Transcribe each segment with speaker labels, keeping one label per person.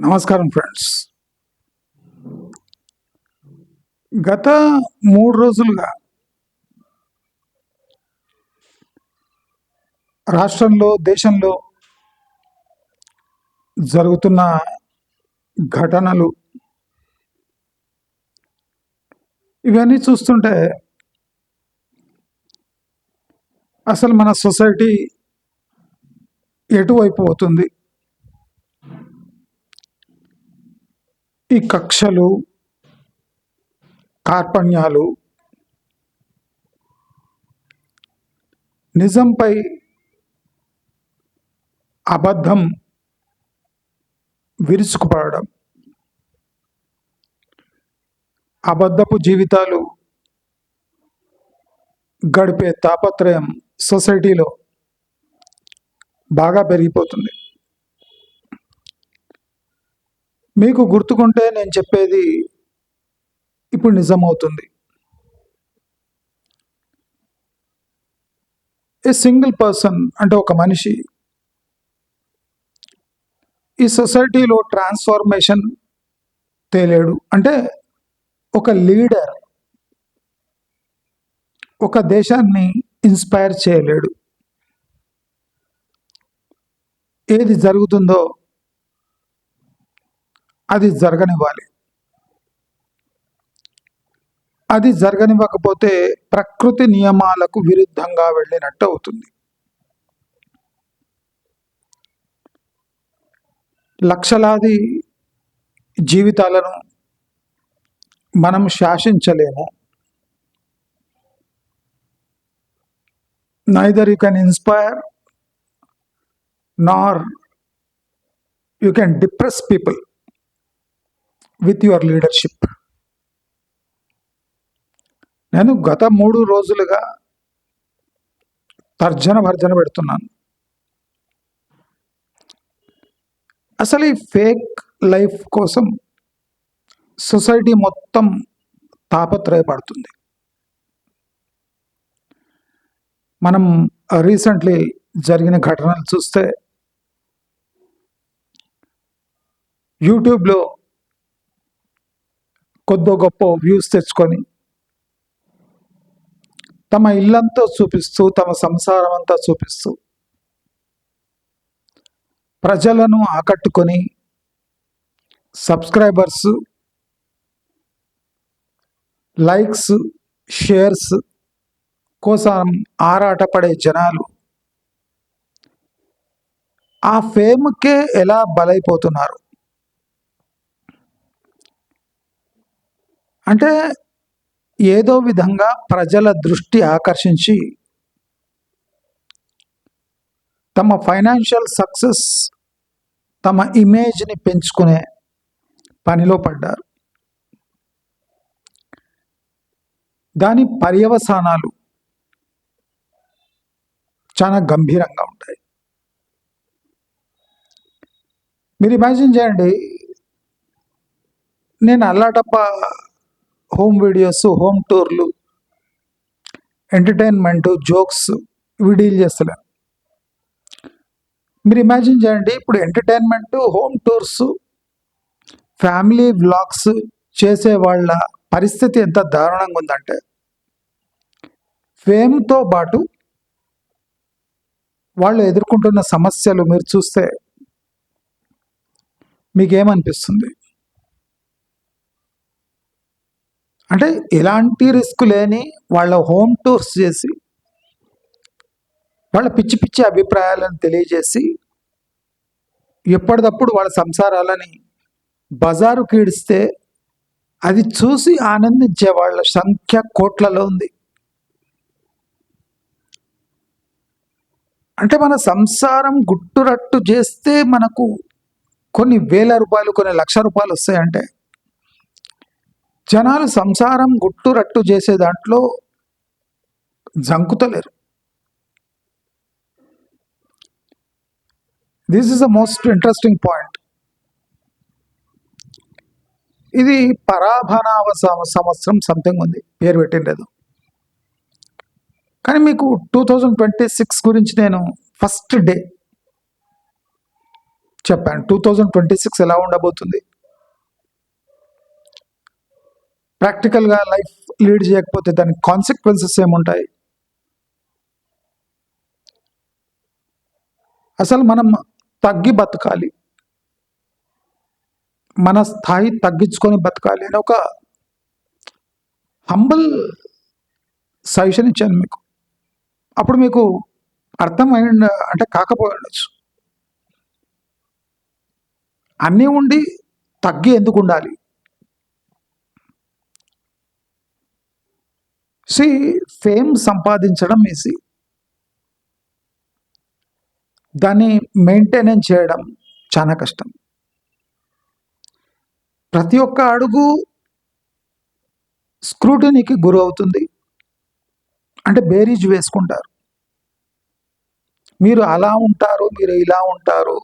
Speaker 1: నమస్కారం ఫ్రెండ్స్. గత 3 రోజులుగా రాష్ట్రంలో, దేశంలో జరుగుతున్న ఘటనలు ఇవన్నీ చూస్తుంటే అసలు మన సొసైటీ ఎటువైపు పోతుంది? ఈ కక్షలు, కార్పణ్యాలు, నిజంపై అబద్ధం విరుచుకుపడడం, అబద్ధపు జీవితాలు గడిపే తాపత్రయం సొసైటీలో బాగా పెరిగిపోతుంది. మీకు గుర్తుకుంటే నేను చెప్పేది ఇప్పుడు నిజమవుతుంది. ఏ సింగిల్ పర్సన్ అంటే ఒక మనిషి ఈ సొసైటీలో ట్రాన్స్ఫార్మేషన్ తేలేడు. అంటే ఒక లీడర్ ఒక దేశాన్ని ఇన్స్పైర్ చేయలేడు. ఏది జరుగుతుందో అది జరగనివ్వాలి. అది జరగనివ్వకపోతే ప్రకృతి నియమాలకు విరుద్ధంగా వెళ్ళినట్టు అవుతుంది. లక్షలాది జీవితాలను మనం శాసించలేము. Neither you can inspire Nar you can depress people with your leadership. నేను గత 3 రోజులుగా తర్జన భర్జన పెడుతున్నాను. అసలు ఈ ఫేక్ లైఫ్ కోసం సొసైటీ మొత్తం తాపత్రయపడుతుంది. మనం రీసెంట్లీ జరిగిన ఘటనలు చూస్తే యూట్యూబ్లో కొద్దో గొప్ప వ్యూస్ తెచ్చుకొని తమ ఇల్లంతా చూపిస్తూ, తమ సంసారం అంతా చూపిస్తూ ప్రజలను ఆకట్టుకొని సబ్స్క్రైబర్స్, లైక్స్, షేర్స్ కోసం ఆరాటపడే జనాలు ఆ ఫేమ్కే ఎలా బలైపోతున్నారు అంటే ఏదో విధంగా ప్రజల దృష్టి ఆకర్షించి తమ ఫైనాన్షియల్ సక్సెస్, తమ ఇమేజ్ని పెంచుకునే పనిలో పడ్డారు. దాని పర్యవసానాలు చాలా గంభీరంగా ఉంటాయి. మీరు ఇమాజిన్ చేయండి, నేను అల్లాటప్ప హోమ్ వీడియోస్, హోమ్ టూర్లు, ఎంటర్టైన్మెంట్, జోక్స్ ఇవి డీల్ చేస్తలేను. మీరు ఇమాజిన్ చేయండి, ఇప్పుడు entertainment, home tours, family vlogs చేసే వాళ్ళ పరిస్థితి ఎంత దారుణంగా ఉందంటే, ఫేమ్తో పాటు వాళ్ళు ఎదుర్కొంటున్న సమస్యలు మీరు చూస్తే మీకేమనిపిస్తుంది? అంటే ఎలాంటి రిస్క్ లేని వాళ్ళ హోమ్ టూర్స్ చేసి వాళ్ళ పిచ్చి పిచ్చి అభిప్రాయాలను తెలియజేసి ఎప్పటికప్పుడు వాళ్ళ సంసారాలని బజారు కీడిస్తే అది చూసి ఆనందించే వాళ్ళ సంఖ్య కోట్లలో ఉంది. అంటే మన సంసారం గుట్టురట్టు చేస్తే మనకు కొన్ని వేల రూపాయలు, కొన్ని లక్ష రూపాయలు వస్తాయంటే జనాలు సంసారం గుట్టురట్టు చేసే దాంట్లో జంకుతలేరు. This is the most interesting point. ఇది పరాభనావ సంవత్సరం సంథింగ్ ఉంది, పేరు పెట్టిండేదు. కానీ మీకు 2026 గురించి నేను ఫస్ట్ డే చెప్పాను. 2026 ఎలా ఉండబోతుంది, ప్రాక్టికల్గా లైఫ్ లీడ్ చేయకపోతే దానికి కాన్సిక్వెన్సెస్ ఏముంటాయి, అసలు మనం తగ్గి బతకాలి, మన స్థాయి తగ్గించుకొని బతకాలి అని ఒక హంబల్ సజెషన్ ఇచ్చాను మీకు. అప్పుడు మీకు అర్థమైంది అంటే కాకపోవచ్చు. అన్నీ ఉండి తగ్గి ఎందుకు ఉండాలి? ఫేమ్ సంపాదించడం ఈజీ, దాన్ని మెయింటెనెన్స్ చేయడం చాలా కష్టం. ప్రతి ఒక్క అడుగు స్క్రూటినీకి గురి అవుతుంది, అంటే బేరీజ్ వేసుకుంటారు. మీరు అలా ఉంటారు, మీరు ఇలా ఉంటారు,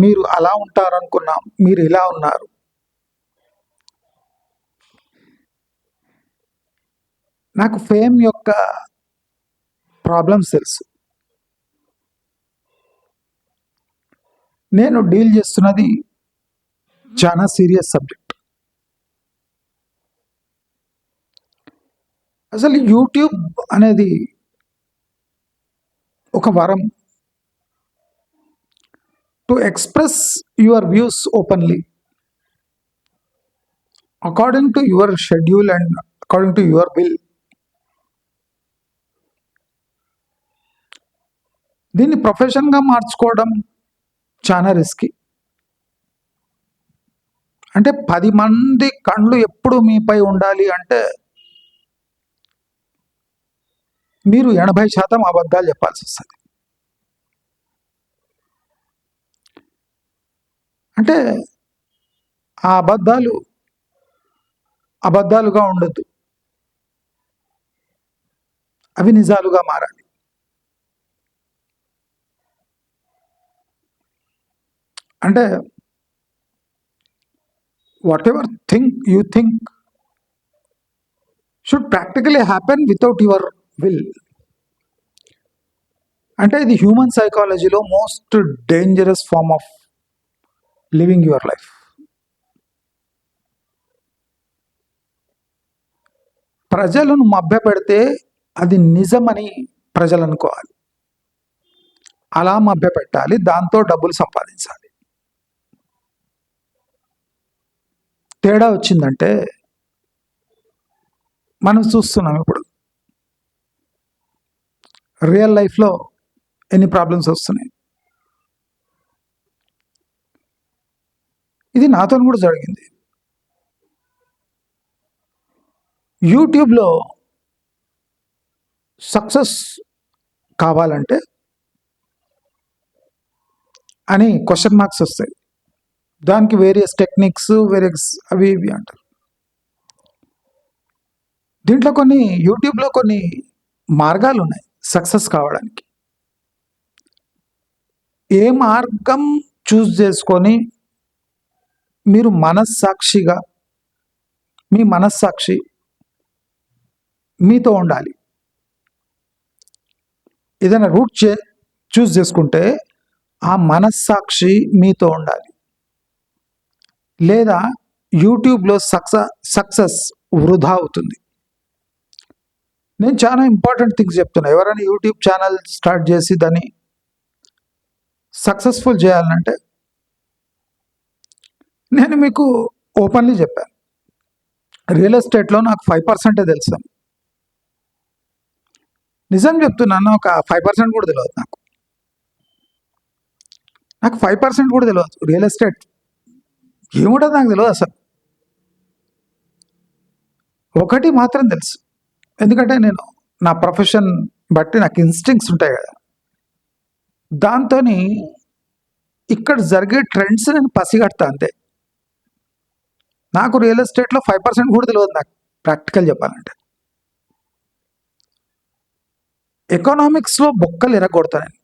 Speaker 1: మీరు అలా ఉంటారు అనుకున్నాం, మీరు ఇలా ఉన్నారు. నాకు ఫేమ్ యొక్క ప్రాబ్లమ్స్ తెలుసు. నేను డీల్ చేస్తున్నది చాలా సీరియస్ సబ్జెక్ట్. అసలు యూట్యూబ్ అనేది ఒక వరం. To express your views openly according to your schedule and according to your will. దీన్ని ప్రొఫెషన్గా మార్చుకోవడం చాలా రిస్కీ. అంటే 10 మంది కళ్ళు ఎప్పుడు మీపై ఉండాలి అంటే మీరు 80% అబద్ధాలు చెప్పాల్సి వస్తుంది. అంటే ఆ అబద్ధాలుగా ఉండొద్దు, అవి నిజాలుగా మారాలి. అంటే whatever you think should practically happen without your will. అంటే ఇది హ్యూమన్ సైకాలజీలో most dangerous form of living your life. ప్రజలను మభ్యపెడితే అది నిజమని ప్రజలు అనుకోవాలి, అలా మభ్యపెట్టాలి, దాంతో డబ్బులు సంపాదించాలి. తేడా వచ్చిందంటే మనం చూస్తున్నాం ఇప్పుడు రియల్ లైఫ్లో ఎన్ని ప్రాబ్లమ్స్ వస్తున్నాయి. ఇది నాతో కూడా జరిగింది. యూట్యూబ్లో సక్సెస్ కావాలంటే అని క్వశ్చన్ మార్క్స్ వస్తాయి. దానికి వేరియస్ టెక్నిక్స్, అవి ఇవి అంటారు. దీంట్లో యూట్యూబ్లో కొన్ని మార్గాలు ఉన్నాయి సక్సెస్ కావడానికి. ఏ మార్గం చూస్ చేసుకొని మీరు మనస్సాక్షిగా, మీ మనస్సాక్షి మీతో ఉండాలి. ఏదైనా రూట్ చూస్ చేసుకుంటే ఆ మనస్సాక్షి మీతో ఉండాలి, లేదా యూట్యూబ్లో సక్సెస్ వృధా అవుతుంది. నేను చాలా ఇంపార్టెంట్ థింగ్స్ చెప్తున్నా. ఎవరైనా యూట్యూబ్ ఛానల్ స్టార్ట్ చేసి దాన్ని సక్సెస్ఫుల్ చేయాలంటే నేను మీకు ఓపెన్లీ చెప్పాను, రియల్ ఎస్టేట్లో నాకు 5% తెలుసు. నిజం చెప్తున్నాను, ఒక 5% కూడా తెలియదు నాకు 5% కూడా తెలియదు. రియల్ ఎస్టేట్ ఏముంటుంది నాకు తెలియదు అసలు. ఒకటి మాత్రం తెలుసు, ఎందుకంటే నేను నా ప్రొఫెషన్ బట్టి నాకు ఇన్స్టింక్ట్స్ ఉంటాయి కదా, దాంతో ఇక్కడ జరిగే ట్రెండ్స్ నేను పసిగడతా అంతే. నాకు రియల్ ఎస్టేట్లో 5% కూడా తెలియదు నాకు, ప్రాక్టికల్ చెప్పాలంటే. ఎకనామిక్స్లో బొక్కలు ఎరగొడతా నేను.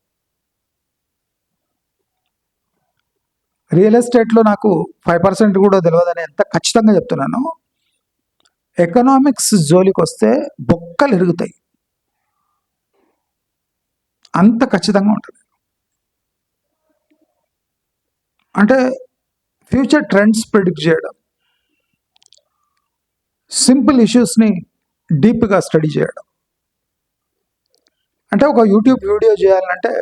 Speaker 1: రియల్ ఎస్టేట్లో నాకు 5% కూడా తెలియదని ఎంత ఖచ్చితంగా చెప్తున్నాను. ఎకనామిక్స్ జోలికి వస్తే బొక్కలు ఎరుగుతాయి, అంత ఖచ్చితంగా ఉంటుంది. అంటే ఫ్యూచర్ ట్రెండ్స్ ప్రిడిక్ట్ చేయడం, సింపుల్ ఇష్యూస్ని డీప్గా స్టడీ చేయడం. అంటే ఒక యూట్యూబ్ వీడియో చేయాలంటే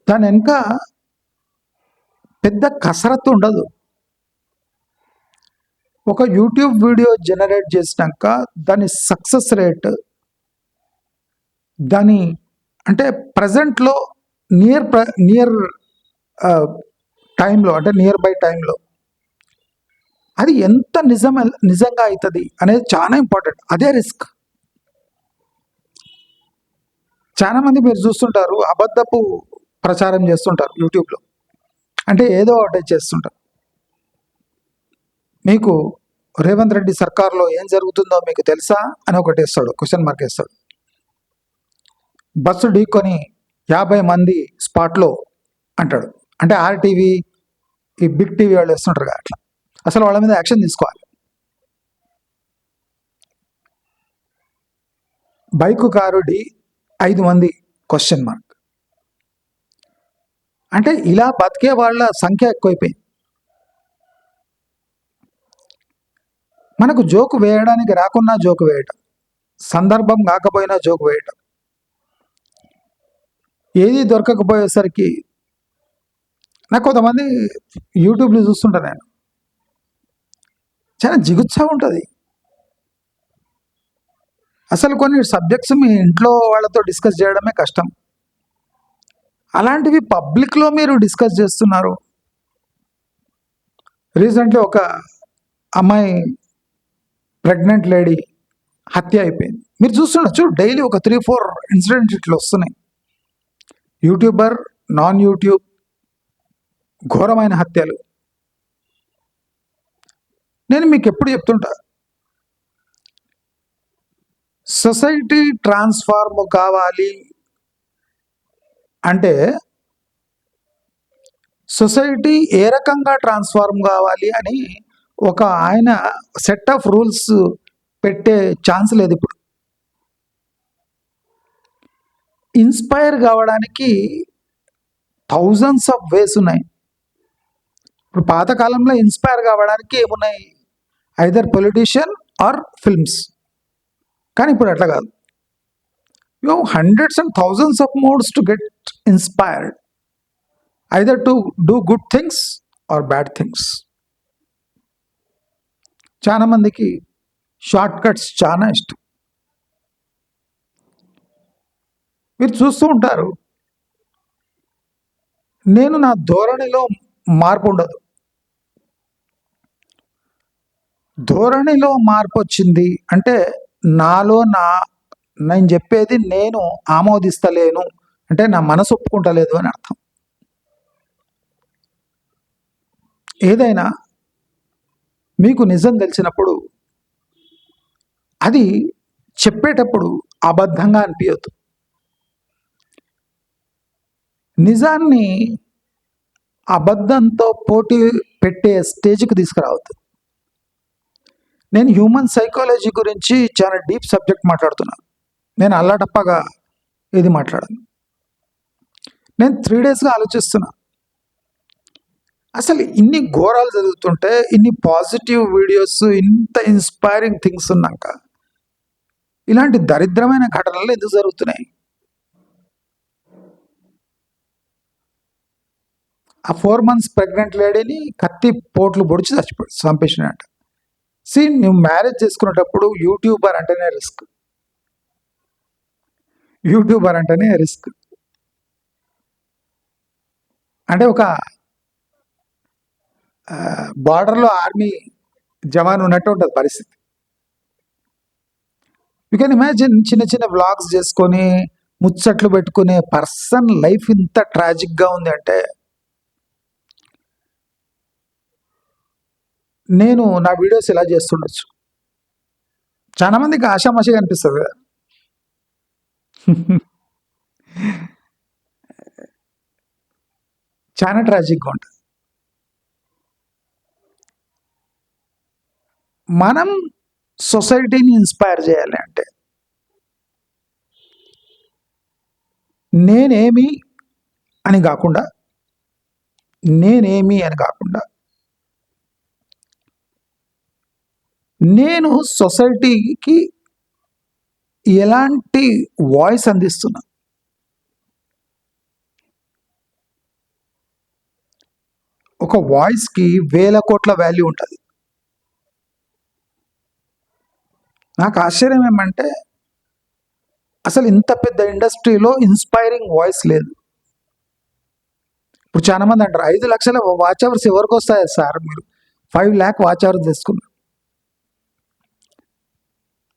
Speaker 1: దాని వెనుక పెద్ద కసరత్తు ఉండదు. ఒక యూట్యూబ్ వీడియో జనరేట్ చేసినాక దాని సక్సెస్ రేట్, దాని అంటే ప్రజెంట్లో నియర్ టైంలో, అంటే నియర్ బై టైంలో అది ఎంత నిజంగా అవుతుంది అనేది చాలా ఇంపార్టెంట్. అదే రిస్క్. చాలా మంది మీరు చూస్తుంటారు, అబద్ధపు ప్రచారం చేస్తుంటారు యూట్యూబ్లో. అంటే ఏదో ఒకటి చేస్తుంటారు. మీకు రేవంత్ రెడ్డి సర్కార్లో ఏం జరుగుతుందో మీకు తెలుసా అని ఒకటి వేస్తాడు, క్వశ్చన్ మార్క్ వేస్తాడు. బస్సు ఢీకొని 50 మంది స్పాట్లో అంటాడు. అంటే ఆర్టీవీ, ఈ బిగ్ టీవీ వాళ్ళు వేస్తుంటారు కదా, అట్లా. అసలు వాళ్ళ మీద యాక్షన్ తీసుకోవాలి. బైకు కారు 5 మంది క్వశ్చన్ మార్క్. అంటే ఇలా బతికే వాళ్ళ సంఖ్య ఎక్కువైపోయింది. మనకు జోకు వేయడానికి రాకున్నా జోకు వేయటం, సందర్భం కాకపోయినా జోకు వేయటం, ఏది దొరకకపోయేసరికి నాకు కొంతమంది యూట్యూబ్లో చూస్తుంటా నేను, చాలా జిగుత్సా ఉంటుంది. అసలు కొన్ని సబ్జెక్ట్స్ మీ ఇంట్లో వాళ్ళతో డిస్కస్ చేయడమే కష్టం, అలాంటివి పబ్లిక్లో మీరు డిస్కస్ చేస్తున్నారు. రీసెంట్లీ ఒక అమ్మాయి, ప్రెగ్నెంట్ లేడీ హత్య అయిపోయింది. మీరు చూస్తుండొచ్చు, డైలీ ఒక 3-4 ఇన్సిడెంట్స్ ఇట్లా వస్తున్నాయి. యూట్యూబర్, నాన్ యూట్యూబ్, ఘోరమైన హత్యలు. నేను మీకు ఎప్పుడు చెప్తుంటా, సొసైటీ ట్రాన్స్ఫార్మ్ కావాలి అంటే సొసైటీ ఏ రకంగా ట్రాన్స్ఫార్మ్ కావాలి అని ఒక ఆయన సెట్ ఆఫ్ రూల్స్ పెట్టే ఛాన్స్ లేదు. ఇప్పుడు ఇన్స్పైర్ కావడానికి థౌజండ్స్ ఆఫ్ వేస్ ఉన్నాయి. ఇప్పుడు పాతకాలంలో ఇన్స్పైర్ కావడానికి ఏమున్నాయి, ఐదర్ పొలిటీషియన్ ఆర్ ఫిల్మ్స్. కానీ ఇప్పుడు అట్లా కాదు. You have hundreds and thousands of modes to get inspired, either to do good things or bad things. చాలా మందికి షార్ట్ కట్స్ చాలా ఇష్టం. మీరు చూస్తూ ఉంటారు, నేను నా ధోరణిలో మార్పు ఉండదు. ధోరణిలో మార్పు వచ్చింది అంటే నాలో నేను చెప్పేది నేను ఆమోదిస్తలేను, అంటే నా మనసు ఒప్పుకుంటలేదు అని అర్థం. ఏదైనా మీకు నిజం తెలిసినప్పుడు అది చెప్పేటప్పుడు అబద్ధంగా అనిపించదు. నిజాన్ని అబద్ధంతో పోటీ పెట్టే స్టేజ్కి తీసుకురావద్దు. నేను హ్యూమన్ సైకాలజీ గురించి చాలా డీప్ సబ్జెక్ట్ మాట్లాడుతున్నాను. నేను అల్లాటప్పగా ఇది మాట్లాడాను. నేను 3 డేస్గా ఆలోచిస్తున్నా, అసలు ఇన్ని ఘోరాలు చదువుతుంటే, ఇన్ని పాజిటివ్ వీడియోస్, ఇంత ఇన్స్పైరింగ్ థింగ్స్ ఉన్నాక ఇలాంటి దరిద్రమైన ఘటనలు ఎందుకు జరుగుతున్నాయి? ఆ 4 months ప్రెగ్నెంట్ లేడీని కత్తి పోట్లు పొడిచి చంపేసినట్ట. నువ్వు మ్యారేజ్ చేసుకునేటప్పుడు యూట్యూబర్ అంటేనే రిస్క్. యూట్యూబర్ అంటేనే రిస్క్. అంటే ఒక బార్డర్లో ఆర్మీ జవాన్ ఉన్నట్టు ఉంటుంది పరిస్థితి. యూ కెన్ ఇమాజిన్, చిన్న చిన్న వ్లాగ్స్ చేసుకొని ముచ్చట్లు పెట్టుకునే పర్సన్ లైఫ్ ఇంత ట్రాజిక్గా ఉంది అంటే, నేను నా వీడియోస్ ఇలా చేస్తుండొచ్చు. చాలా మందికి ఆషామాషిగా అనిపిస్తుంది కదా. చాలా ట్రాజిక్గా ఉంటుంది. మనం సొసైటీని ఇన్స్పైర్ చేయాలి అంటే నేనేమి అని కాకుండా నేనేమి అని కాకుండా నేను సొసైటీకి ఎలాంటి వాయిస్ అందిస్తున్నా. ఒక వాయిస్కి 1000 కోట్ల వాల్యూ ఉంటుంది. నాకు ఆశ్చర్యం ఏమంటే అసలు ఇంత పెద్ద ఇండస్ట్రీలో ఇన్స్పైరింగ్ వాయిస్ లేదు. ఇప్పుడు చాలా మంది అంటారు 5 లక్షల వాచ్ అవర్స్ ఎవరికి వస్తాయి సార్, మీరు 5 lakh వాచ్ అవర్స్ తీసుకున్నారు.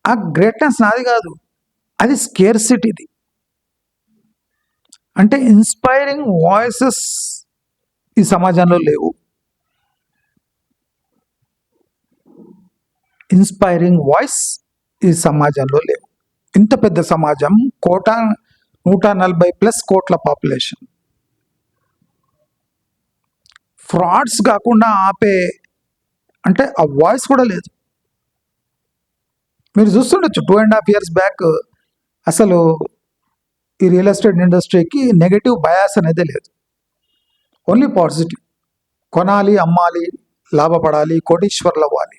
Speaker 1: ఆ గ్రేట్నెస్ నాది కాదు, అది స్కేర్సిటీది. అంటే ఇన్స్పైరింగ్ వాయిసెస్ ఈ సమాజంలో లేవు. ఇన్స్పైరింగ్ వాయిస్ ఈ సమాజంలో లేవు. ఇంత పెద్ద సమాజం, 140+ కోట్ల పాపులేషన్, ఫ్రాడ్స్ కాకుండా ఆపే అంటే ఆ వాయిస్ కూడా లేదు. మీరు చూస్తుండొచ్చు 2.5 years బ్యాక్ అసలు ఈ రియల్ ఎస్టేట్ ఇండస్ట్రీకి నెగటివ్ బయాస్ అనేది లేదు, ఓన్లీ పాజిటివ్. కొనాలి, అమ్మాలి, లాభపడాలి, కోటీశ్వర్లు అవ్వాలి.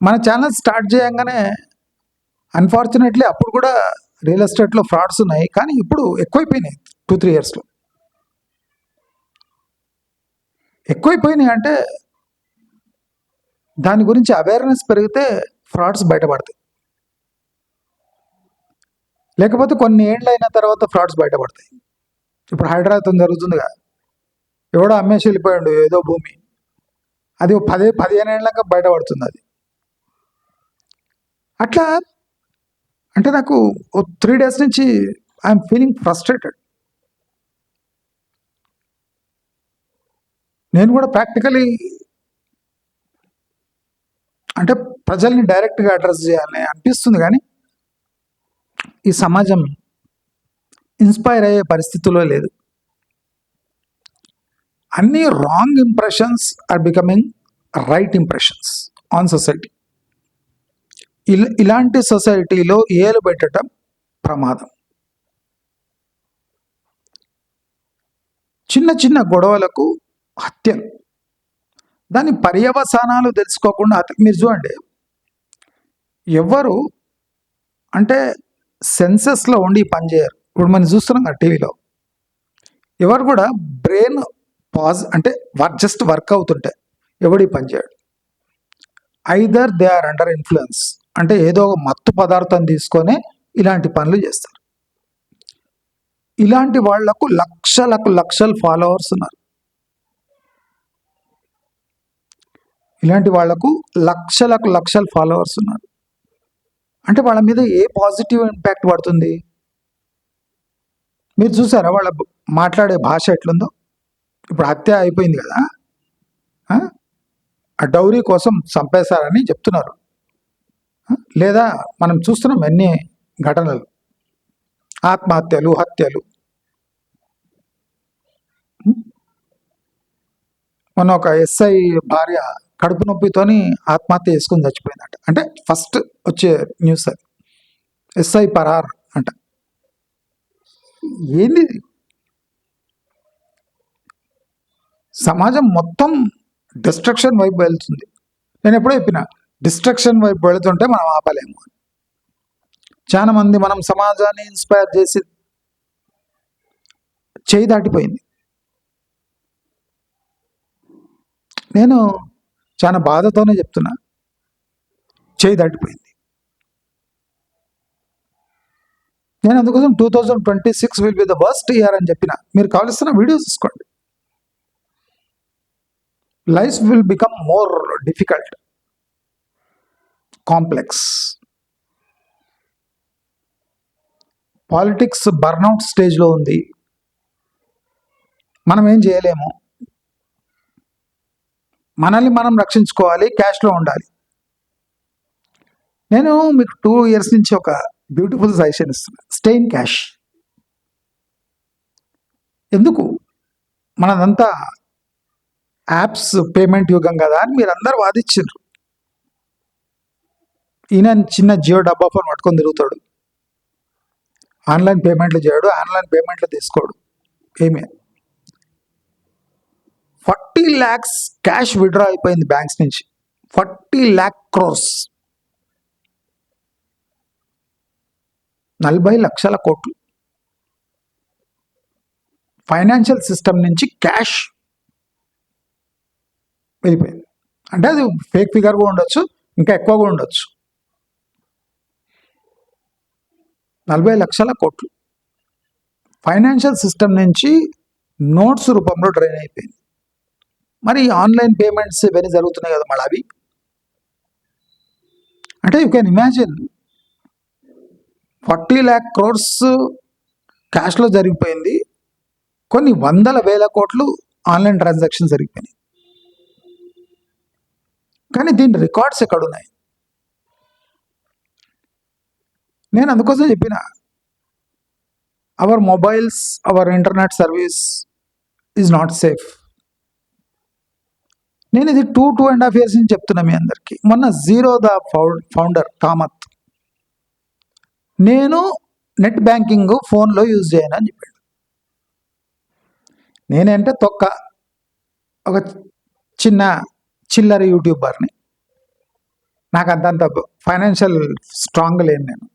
Speaker 1: మన ఛానల్ స్టార్ట్ చేయగానే అన్ఫార్చునేట్లీ అప్పుడు కూడా రియల్ ఎస్టేట్లో ఫ్రాడ్స్ ఉన్నాయి, కానీ ఇప్పుడు ఎక్కువైపోయినాయి. 2-3 yearsలో ఎక్కువైపోయినాయి. అంటే దాని గురించి అవేర్నెస్ పెరిగితే ఫ్రాడ్స్ బయటపడతాయి, లేకపోతే కొన్ని ఏళ్ళు అయిన తర్వాత ఫ్రాడ్స్ బయటపడతాయి. ఇప్పుడు హైదరాబాద్ జరుగుతుందిగా, ఎవడో అమ్మేసి వెళ్ళిపోయాడు ఏదో భూమి, అది 10-15 ఏళ్ళక బయటపడుతుంది అది. అట్లా అంటే నాకు 3 days నుంచి ఐఎమ్ ఫీలింగ్ ఫ్రస్ట్రేటెడ్. నేను కూడా ప్రాక్టికలీ అంటే ప్రజల్ని డైరెక్ట్గా అడ్రస్ చేయాలని అనిపిస్తుంది, కానీ ఈ సమాజం ఇన్స్పైర్ అయ్యే పరిస్థితుల్లో లేదు. అన్ని wrong impressions are becoming right impressions on society. ఇలాంటి సొసైటీలో ఏలు పెట్టడం ప్రమాదం. చిన్న చిన్న గొడవలకు హత్యలు, దాని పర్యవసానాలు తెలుసుకోకుండా మీరు చూడండి, ఎవరు అంటే సెన్సెస్లో ఉండి పనిచేయరు. ఇప్పుడు మనం చూస్తున్నాం కదా టీవీలో, ఎవరు కూడా బ్రెయిన్ అంటే జస్ట్ వర్క్ అవుతుంటే ఎవడి పనిచేయడు. Either they are under influence, అంటే ఏదో ఒక మత్తు పదార్థం తీసుకొని ఇలాంటి పనులు చేస్తారు. ఇలాంటి వాళ్లకు లక్షలు ఫాలోవర్స్ ఉన్నారు. లక్షలు ఫాలోవర్స్ ఉన్నారు. అంటే వాళ్ళ మీద ఏ పాజిటివ్ ఇంపాక్ట్ పడుతుంది? మీరు చూసారా వాళ్ళ మాట్లాడే భాష ఎట్లుందో? ఇప్పుడు హత్య అయిపోయింది కదా, ఆ డౌరీ కోసం చంపేశారని చెప్తున్నారు. లేదా మనం చూస్తున్నాం ఎన్ని ఘటనలు, ఆత్మహత్యలు, హత్యలు. మొన్న ఒక ఎస్ఐ భార్య కడుపు నొప్పితోని ఆత్మహత్య చేసుకుని చచ్చిపోయిందట. అంటే ఫస్ట్ వచ్చే న్యూస్ అది, ఎస్ఐ పరార్ అంట. ఏంది? సమాజం మొత్తం డిస్ట్రక్షన్ వైపు వెళ్తుంది. నేను ఎప్పుడో చెప్పిన, డిస్ట్రక్షన్ వైపు వెళుతుంటే మనం ఆపలేము. చాలా మంది మనం సమాజాన్ని ఇన్స్పైర్ చేసి చేయి దాటిపోయింది. నేను చాలా బాధతోనే చెప్తున్నా, చేయి దాటిపోయింది. నేను అందుకోసం 2026 will be the worst year అని చెప్పిన. మీరు కావలసిన వీడియోస్ తీసుకోండి. Life will become more difficult, complex. Politics burnout స్టేజ్లో ఉంది. మనం ఏం చేయలేము. మనల్ని మనం రక్షించుకోవాలి, క్యాష్లో ఉండాలి. నేను మీకు 2 years నుంచి ఒక బ్యూటిఫుల్ సజెషన్ ఇస్తున్నా, స్టే ఇన్ క్యాష్. ఎందుకు? మనదంతా యాప్స్ పేమెంట్ యుగం కదా అని మీరు అందరు వాదించారు. ఈయన చిన్న జియో డబ్బా ఫోన్ పట్టుకొని తిరుగుతాడు, ఆన్లైన్ పేమెంట్లు చేయడు, ఆన్లైన్ పేమెంట్లు తీసుకోడు, ఏమీ. 40 lakhs క్యాష్ విడ్రా అయిపోయింది బ్యాంక్స్ నుంచి. 40 lakh crores, 40 లక్షల కోట్లు ఫైనాన్షియల్ సిస్టమ్ నుంచి క్యాష్ వెళ్ళిపోయింది. అంటే అది ఫేక్ ఫిగర్ కూడా ఉండొచ్చు, ఇంకా ఎక్కువ కూడా ఉండొచ్చు. 40 లక్షల కోట్లు ఫైనాన్షియల్ సిస్టమ్ నుంచి నోట్స్ రూపంలో డ్రైన్ అయిపోయింది. మరి ఆన్లైన్ పేమెంట్స్ ఇవన్నీ జరుగుతున్నాయి కదా, మళ్ళీ అవి అంటే you can imagine 40 lakh crores క్యాష్లో జరిగిపోయింది. కొన్ని 100,000 కోట్లు ఆన్లైన్ ట్రాన్సాక్షన్ జరిగిపోయినాయి. కానీ దీని రికార్డ్స్ ఎక్కడున్నాయి? నేను అందుకోసం చెప్పిన our mobiles, our internet service is not safe. నేను ఇది 2.5 years నుంచి చెప్తున్నా మీ అందరికీ. మొన్న జీరోదా ఫౌండర్ కామత్ నేను నెట్ బ్యాంకింగ్ ఫోన్లో యూజ్ చేయను అని చెప్పాడు. నేనంటే ఒక చిన్న చిల్లర యూట్యూబర్ని, నాకు అంతంత ఫైనాన్షియల్ స్ట్రాంగ్ లేను నేను.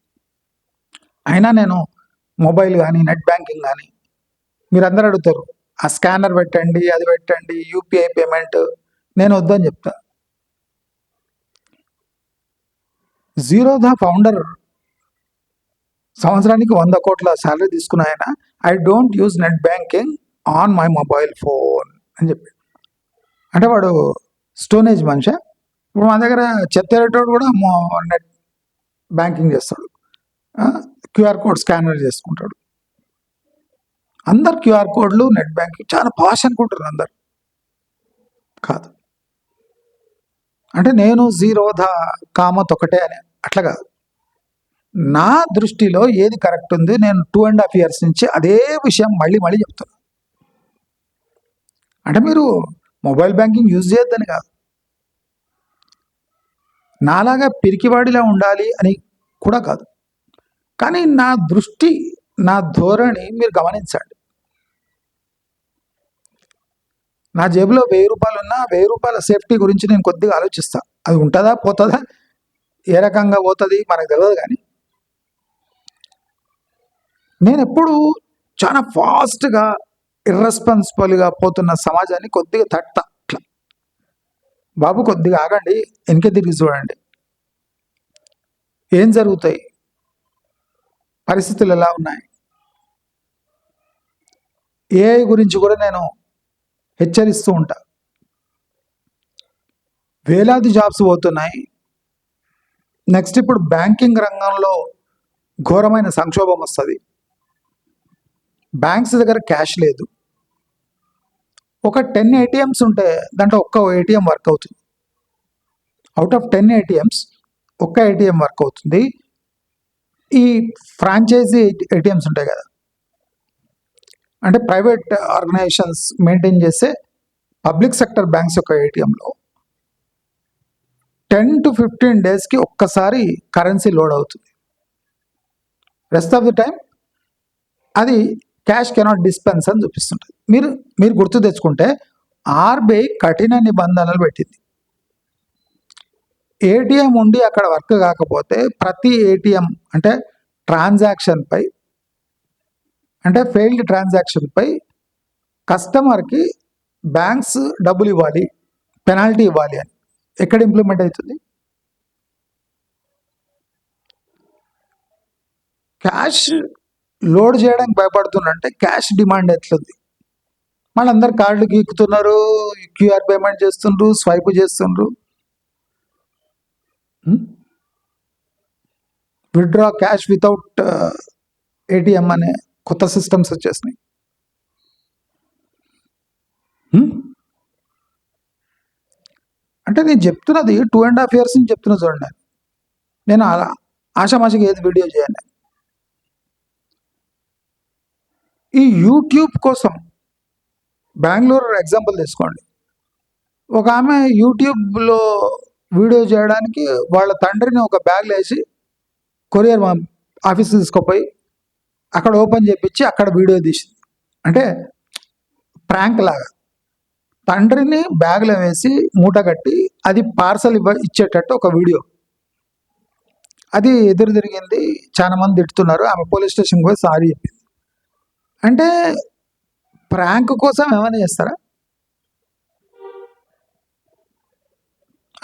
Speaker 1: అయినా నేను మొబైల్ కానీ నెట్ బ్యాంకింగ్ కానీ, మీరు అందరూ అడుగుతారు ఆ స్కానర్ పెట్టండి, అది పెట్టండి, యూపీఐ పేమెంట్, నేను వద్దని చెప్తా. జీరోదా ఫౌండర్ సంవత్సరానికి 100 కోట్ల శాలరీ తీసుకున్న ఆయన I don't use net banking on my mobile phone అని చెప్పి. అంటే వాడు స్టోనేజ్ మనిషి. ఇప్పుడు మా దగ్గర చెత్తేటోడు కూడా నెట్ బ్యాంకింగ్ చేస్తాడు, క్యూఆర్ కోడ్ స్కానర్ చేసుకుంటాడు. అందరు క్యూఆర్ కోడ్లు నెట్ బ్యాంకింగ్ చాలా పాష్ అనుకుంటారు అందరు. కాదు, అంటే నేను జీరోదా కామత్ ఒకటే అని అట్లా కాదు. నా దృష్టిలో ఏది కరెక్ట్ ఉంది, నేను 2.5 years నుంచి అదే విషయం మళ్ళీ చెప్తున్నా. అంటే మీరు మొబైల్ బ్యాంకింగ్ యూజ్ చేయొద్దని కాదు, నాలాగా పిరికివాడిలా ఉండాలి అని కూడా కాదు. కానీ నా దృష్టి, నా ధోరణి మీరు గమనించండి. నా జేబులో 1000 రూపాయలు ఉన్నా 1000 రూపాయల సేఫ్టీ గురించి నేను కొద్దిగా ఆలోచిస్తా. అది ఉంటుందా పోతుందా, ఏ రకంగా పోతుంది మనకు తెలియదు. కానీ నేను ఎప్పుడు చాలా ఫాస్ట్గా ఇర్రెస్పాన్సిబుల్గా పోతున్న సమాజాన్ని కొద్దిగా తట్టా. అట్లా బాబు కొద్దిగా ఆగండి, వెనక తిరిగి చూడండి, ఏం జరుగుతాయి, పరిస్థితులు ఎలా ఉన్నాయి. ఏఐ గురించి కూడా నేను హెచ్చరిస్తూ ఉంటా. వేలాది జాబ్స్ పోతున్నాయి. నెక్స్ట్ ఇప్పుడు బ్యాంకింగ్ రంగంలో ఘోరమైన సంక్షోభం వస్తుంది. బ్యాంక్స్ దగ్గర క్యాష్ లేదు. ఒక 10 ATMs ఉంటే దాంట్లో ఒక్క ATM వర్క్ అవుతుంది. అవుట్ ఆఫ్ 10 ATMs ఒక్క ATM వర్క్ అవుతుంది. ఈ ఫ్రాంచైజీ ATMs ఉంటాయి కదా, అంటే ప్రైవేట్ ఆర్గనైజేషన్స్ మెయింటైన్ చేసే పబ్లిక్ సెక్టర్ బ్యాంక్స్ యొక్క ATMలో 10 to 15 daysకి ఒక్కసారి కరెన్సీ లోడ్ అవుతుంది. రెస్ట్ ఆఫ్ ది టైం అది క్యాష్ కెనాట్ డిస్పెన్స్ అని చూపిస్తుంటుంది. మీరు గుర్తు తెచ్చుకుంటే RBI కఠిన నిబంధనలు పెట్టింది. ATM ఉండి అక్కడ వర్క్ కాకపోతే ప్రతి ATM అంటే ట్రాన్సాక్షన్పై, అంటే ఫెయిల్డ్ ట్రాన్సాక్షన్పై కస్టమర్కి బ్యాంక్స్ డబ్బులు ఇవ్వాలి, పెనాల్టీ ఇవ్వాలి అని. ఎక్కడ ఇంప్లిమెంట్ అవుతుంది? క్యాష్ లోడ్ చేయడానికి భయపడుతున్నంటే క్యాష్ డిమాండ్ ఎట్లుంది? మళ్ళీ అందరు కార్డులు గీక్కుతున్నారు, క్యూఆర్ పేమెంట్ చేస్తుండ్రు, స్వైప్ చేస్తుండ్రు. విత్డ్రా క్యాష్ వితౌట్ ATM అనే కొత్త సిస్టమ్స్ వచ్చేసినాయి. అంటే నేను చెప్తున్నది 2.5 years నుంచి చెప్తున్నా చూడండి. నేను అలా ఆషామాషిగా ఏది వీడియో చేయండి. ఈ యూట్యూబ్ కోసం బెంగళూరు ఎగ్జాంపుల్ తీసుకోండి. ఒక ఆమె యూట్యూబ్లో వీడియో చేయడానికి వాళ్ళ తండ్రిని ఒక బ్యాగ్లో వేసి కొరియర్ ఆఫీస్కి తీసుకుపోయి అక్కడ ఓపెన్ చేయించి అక్కడ వీడియో తీసింది. అంటే ప్రాంక్ లాగా. తండ్రిని బ్యాగ్లో వేసి మూట కట్టి అది పార్సల్ ఇచ్చేటట్టు ఒక వీడియో. అది ఎదురు తిరిగింది, చాలా మంది తిడుతున్నారు. ఆమె పోలీస్ స్టేషన్కి పోయి సారీ చెప్పింది. అంటే ప్రాంక్ కోసం ఏమైనా చేస్తారా?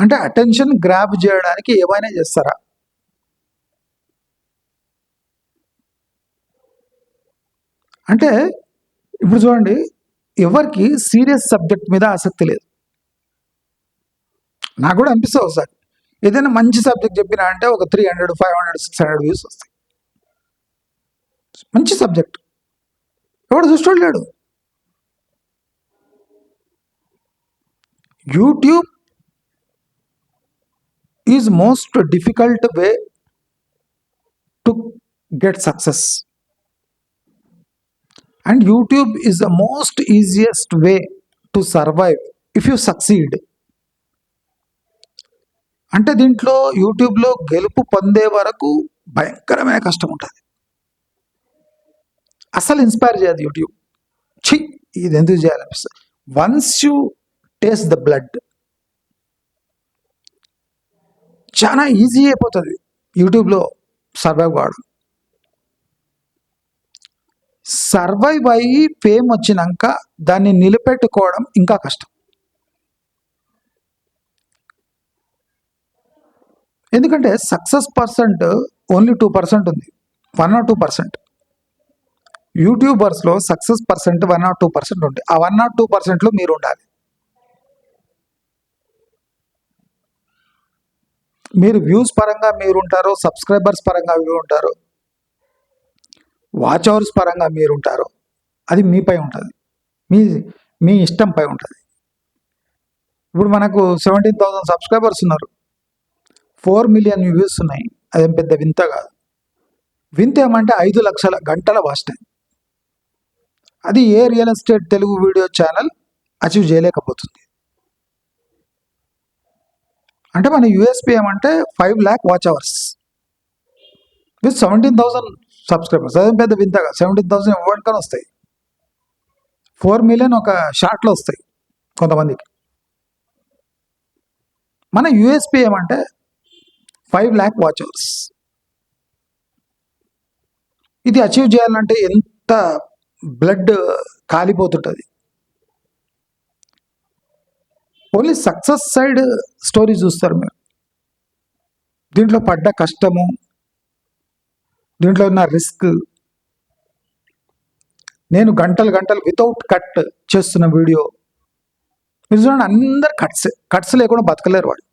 Speaker 1: అంటే అటెన్షన్ గ్రాబ్ చేయడానికి ఏమైనా చేస్తారా? అంటే ఇప్పుడు చూడండి, ఎవరికి సీరియస్ సబ్జెక్ట్ మీద ఆసక్తి లేదు. నాకు కూడా అనిపిస్తుంది ఒకసారి, ఏదైనా మంచి సబ్జెక్ట్ చెప్పినా అంటే ఒక 300, 500, 600 వ్యూస్ వస్తాయి. మంచి సబ్జెక్ట్ ఎవడు చూడలేడు. YouTube is most difficult way to get success, and YouTube is the most easiest way to survive if you succeed. అంటే దీంట్లో యూట్యూబ్లో గెలుపు పొందే వరకు భయంకరమైన కష్టం ఉంటుంది. అసలు ఇన్స్పైర్ చేయదు యూట్యూబ్. ఇది ఎందుకు చేయాలనిపిస్తుంది. Once you taste the blood, చాలా ఈజీ అయిపోతుంది యూట్యూబ్లో సర్వైవ్ కావడం. సర్వైవ్ అయ్యి ఫేమ్ వచ్చినాక దాన్ని నిలబెట్టుకోవడం ఇంకా కష్టం. ఎందుకంటే సక్సెస్ పర్సెంట్ ఓన్లీ 2% ఉంది, 1 or 2%. యూట్యూబర్స్లో సక్సెస్ పర్సెంట్ 1 or 2% ఉంది. ఆ 1 or 2%లో మీరు ఉండాలి. మీరు వ్యూస్ పరంగా మీరు ఉంటారో, సబ్స్క్రైబర్స్ పరంగా మీరు ఉంటారో, వాచ్ అవర్స్ పరంగా మీరు ఉంటారో, అది మీపై ఉంటుంది, మీ ఇష్టంపై ఉంటుంది. ఇప్పుడు మనకు 17,000 సబ్స్క్రైబర్స్ ఉన్నారు, 4 million వ్యూస్ ఉన్నాయి. అదేం పెద్ద వింత కాదు. వింత ఏమంటే 5 లక్షల గంటల వాచ్ టైం. అది ఏ real estate Telugu video channel achieve చేయలేకపోతుంది. అంటే మన యూఎస్పీ ఏమంటే 5 lakh watch hours with 17,000 subscribers. అదేం పెద్ద వింతగా 17,000 ఎవరికైనా వస్తాయి. 4 million ఒక షార్ట్లో వస్తాయి కొంతమందికి. మన యూఎస్పీ ఏమంటే 5 lakh వాచ్ అవర్స్. ఇది అచీవ్ చేయాలంటే ఎంత బ్లడ్ కాలిపోతుంటుంది. ఓన్లీ సక్సెస్ సైడ్ స్టోరీ చూస్తారు మీరు. దీంట్లో పడ్డ కష్టము, దీంట్లో ఉన్న రిస్క్, నేను గంటలు వితౌట్ కట్ చేస్తున్న వీడియో మీరు చూడండి. అందరు కట్స్ లేకుండా బతకలేరు వాడు.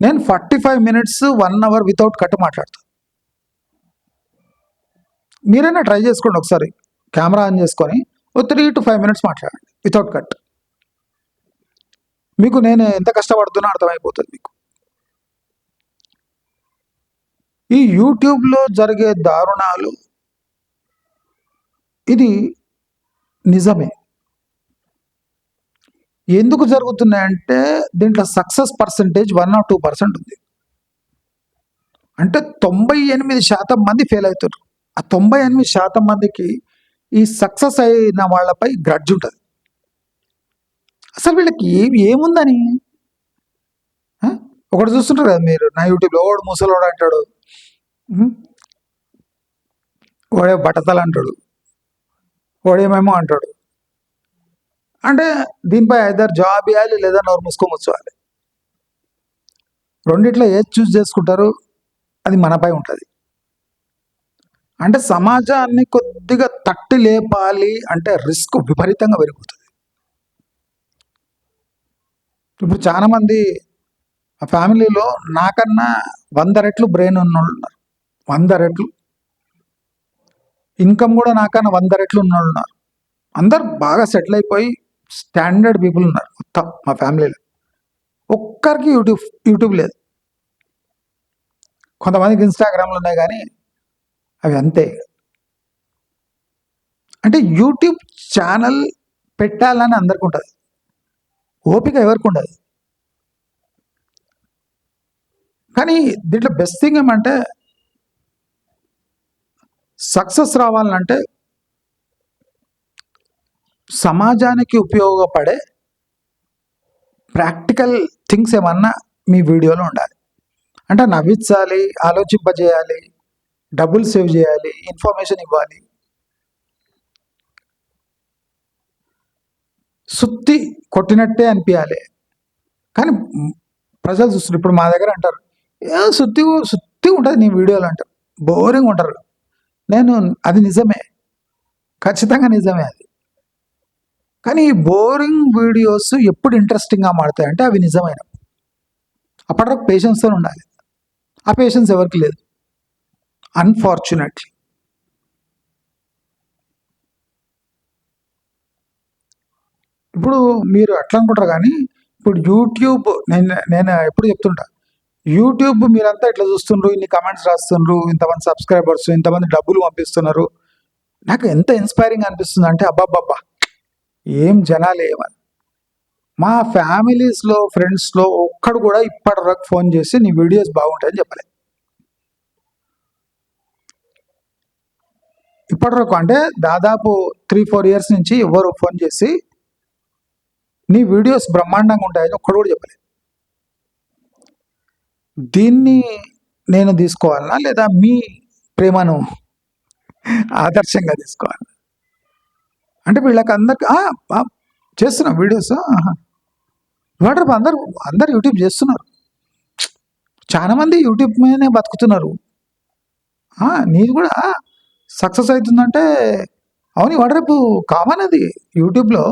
Speaker 1: నేను 45 minutes 1 hour వితౌట్ కట్ మాట్లాడతాను. మీరైనా ట్రై చేసుకోండి ఒకసారి, కెమెరా ఆన్ చేసుకొని 3 to 5 minutes మాట్లాడండి వితౌట్ కట్. మీకు నేను ఎంత కష్టపడుతున్నా అర్థమైపోతుంది మీకు. ఈ యూట్యూబ్లో జరిగే దారుణాలు ఇది నిజమే. ఎందుకు జరుగుతున్నాయంటే దీంట్లో సక్సెస్ పర్సెంటేజ్ 1 or 2% ఉంది. అంటే 98% మంది ఫెయిల్ అవుతారు. ఆ 98% మందికి ఈ సక్సెస్ అయిన వాళ్ళపై గ్రడ్జ్ ఉంటుంది. అసలు వీళ్ళకి ఏముందని ఒకటి చూస్తుంటారు కదా మీరు నా యూట్యూబ్లో, ఓడు ముసలోడు అంటాడు, ఓడే బట్టతలు అంటాడు, ఓడేమేమో అంటాడు. అంటే దీనిపై ఐదర్ జాబ్ ఇవ్వాలి లేదా నోరు మూసుకొని కూర్చోవాలి. రెండిట్లో ఏది చూస్ చేసుకుంటారు అది మనపై ఉంటుంది. అంటే సమాజాన్ని కొద్దిగా తట్టి లేపాలి అంటే రిస్క్ విపరీతంగా పెరిగిపోతుంది. ఇప్పుడు చాలామంది ఆ ఫ్యామిలీలో నాకన్నా 100 రెట్లు బ్రెయిన్ ఉన్న వాళ్ళు ఉన్నారు. 100 రెట్లు ఇన్కమ్ కూడా నాకన్నా 100 రెట్లు ఉన్న వాళ్ళు ఉన్నారు. అందరు బాగా సెటిల్ అయిపోయి స్టాండర్డ్ పీపుల్ ఉన్నారు మొత్తం మా ఫ్యామిలీలో. ఒక్కరికి యూట్యూబ్ లేదు. కొంతమందికి ఇన్స్టాగ్రామ్లు ఉన్నాయి కానీ అవి అంతే. అంటే యూట్యూబ్ ఛానల్ పెట్టాలని అందరికి ఉంటుంది, ఓపిక ఎవరికి ఉండదు. కానీ దీంట్లో బెస్ట్ థింగ్ ఏమంటే సక్సెస్ రావాలంటే సమాజానికి ఉపయోగపడే ప్రాక్టికల్ థింగ్స్ ఏమన్నా మీ వీడియోలో ఉండాలి. అంటే నవ్వించాలి, ఆలోచింపజేయాలి, డబ్బులు సేవ్ చేయాలి, ఇన్ఫర్మేషన్ ఇవ్వాలి. సుత్తి కొట్టినట్టే అనిపించాలి. కానీ ప్రజలు చూస్తున్నారు. ఇప్పుడు మా దగ్గర అంటారు, ఏ సుత్తి సుత్తి ఉంటుంది నీ వీడియోలు అంటారు, బోరింగ్ ఉంటారు. అది నిజమే, ఖచ్చితంగా నిజమే అది. కానీ ఈ బోరింగ్ వీడియోస్ ఎప్పుడు ఇంట్రెస్టింగ్గా మారుతాయి అంటే అవి నిజమైన అప్పటి వరకు పేషెన్స్తో ఉండాలి. ఆ పేషెన్స్ ఎవరికి లేదు, అన్ఫార్చునేట్లీ. ఇప్పుడు మీరు అట్లా అనుకుంటారు, కానీ ఇప్పుడు యూట్యూబ్ నేను ఎప్పుడు చెప్తుంటా, యూట్యూబ్ మీరంతా ఇట్లా చూస్తుండ్రు, ఇన్ని కమెంట్స్ రాస్తుండ్రు, ఇంతమంది సబ్స్క్రైబర్స్, ఇంతమంది డబ్బులు పంపిస్తున్నారు. నాకు ఎంత ఇన్స్పైరింగ్ అనిపిస్తుంది అంటే, అబ్బాబ్బా ఏం జనాలు ఏమని. మా ఫ్యామిలీస్లో, ఫ్రెండ్స్లో ఒక్కడు కూడా ఇప్పటి వరకు ఫోన్ చేసి నీ వీడియోస్ బాగుంటాయని చెప్పలేదు. ఇప్పటి వరకు అంటే దాదాపు 3-4 years నుంచి ఎవరు ఫోన్ చేసి నీ వీడియోస్ బ్రహ్మాండంగా ఉంటాయని ఒక్కడు కూడా చెప్పలేదు. దీన్ని నేను తీసుకోవాలనా లేదా మీ ప్రేమను ఆదర్శంగా తీసుకోవాలి? అంటే వీళ్ళకి అందరికి చేస్తున్నాం వీడియోస్. వాటర్ అందరు యూట్యూబ్ చేస్తున్నారు, చాలామంది యూట్యూబ్ మీదనే బతుకుతున్నారు. నీది కూడా సక్సెస్ అవుతుందంటే అవును. వాడు రేపు కామన్ అది, యూట్యూబ్లో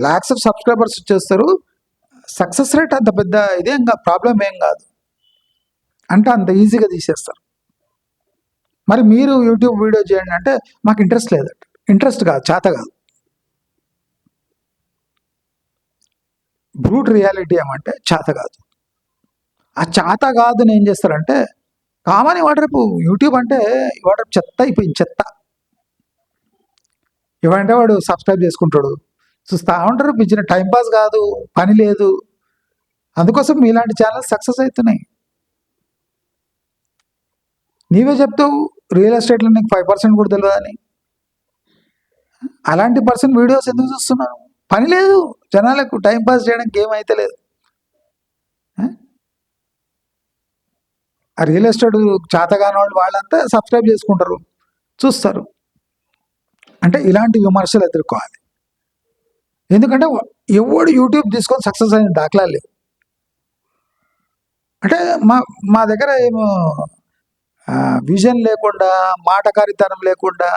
Speaker 1: lakhs of సబ్స్క్రైబర్స్ వచ్చేస్తారు. సక్సెస్ రేట్ అంత పెద్ద ఇదేం ప్రాబ్లం ఏం కాదు అంటే అంత ఈజీగా తీసేస్తారు. మరి మీరు యూట్యూబ్ వీడియో చేయండి అంటే మాకు ఇంట్రెస్ట్ లేదట. ఇంట్రెస్ట్ కాదు, చేత కాదు. బ్రూట్ రియాలిటీ ఏమంటే చేత కాదు. ఆ చేత కాదుని ఏం చేస్తారంటే కామన్ వాడు రేపు యూట్యూబ్ అంటే వాడు చెత్త అయిపోయింది, చెత్త. ఇవంటే వాడు సబ్స్క్రైబ్ చేసుకుంటాడు, చూస్తూ ఉంటారు. పిచ్చిన టైంపాస్ కాదు, పని లేదు. అందుకోసం మీలాంటి ఛానల్స్ సక్సెస్ అవుతున్నాయి. నీవే చెప్తావు రియల్ ఎస్టేట్లో నీకు 5% కూడా తెలియదని. అలాంటి పర్సన్ వీడియోస్ ఎందుకు చూస్తున్నాను? పని లేదు జనాలకు, టైంపాస్ చేయడానికి ఏమైతే లేదు. ఆ రియల్ ఎస్టేట్ చేతగాని వాళ్ళంతా సబ్స్క్రైబ్ చేసుకుంటారు, చూస్తారు. అంటే ఇలాంటి విమర్శలు ఎదుర్కోవాలి. ఎందుకంటే ఎవడు యూట్యూబ్ తీసుకొని సక్సెస్ అయిన దాఖలా లేవు. అంటే మా దగ్గర ఏమో విజన్ లేకుండా, మాటకారితనం లేకుండా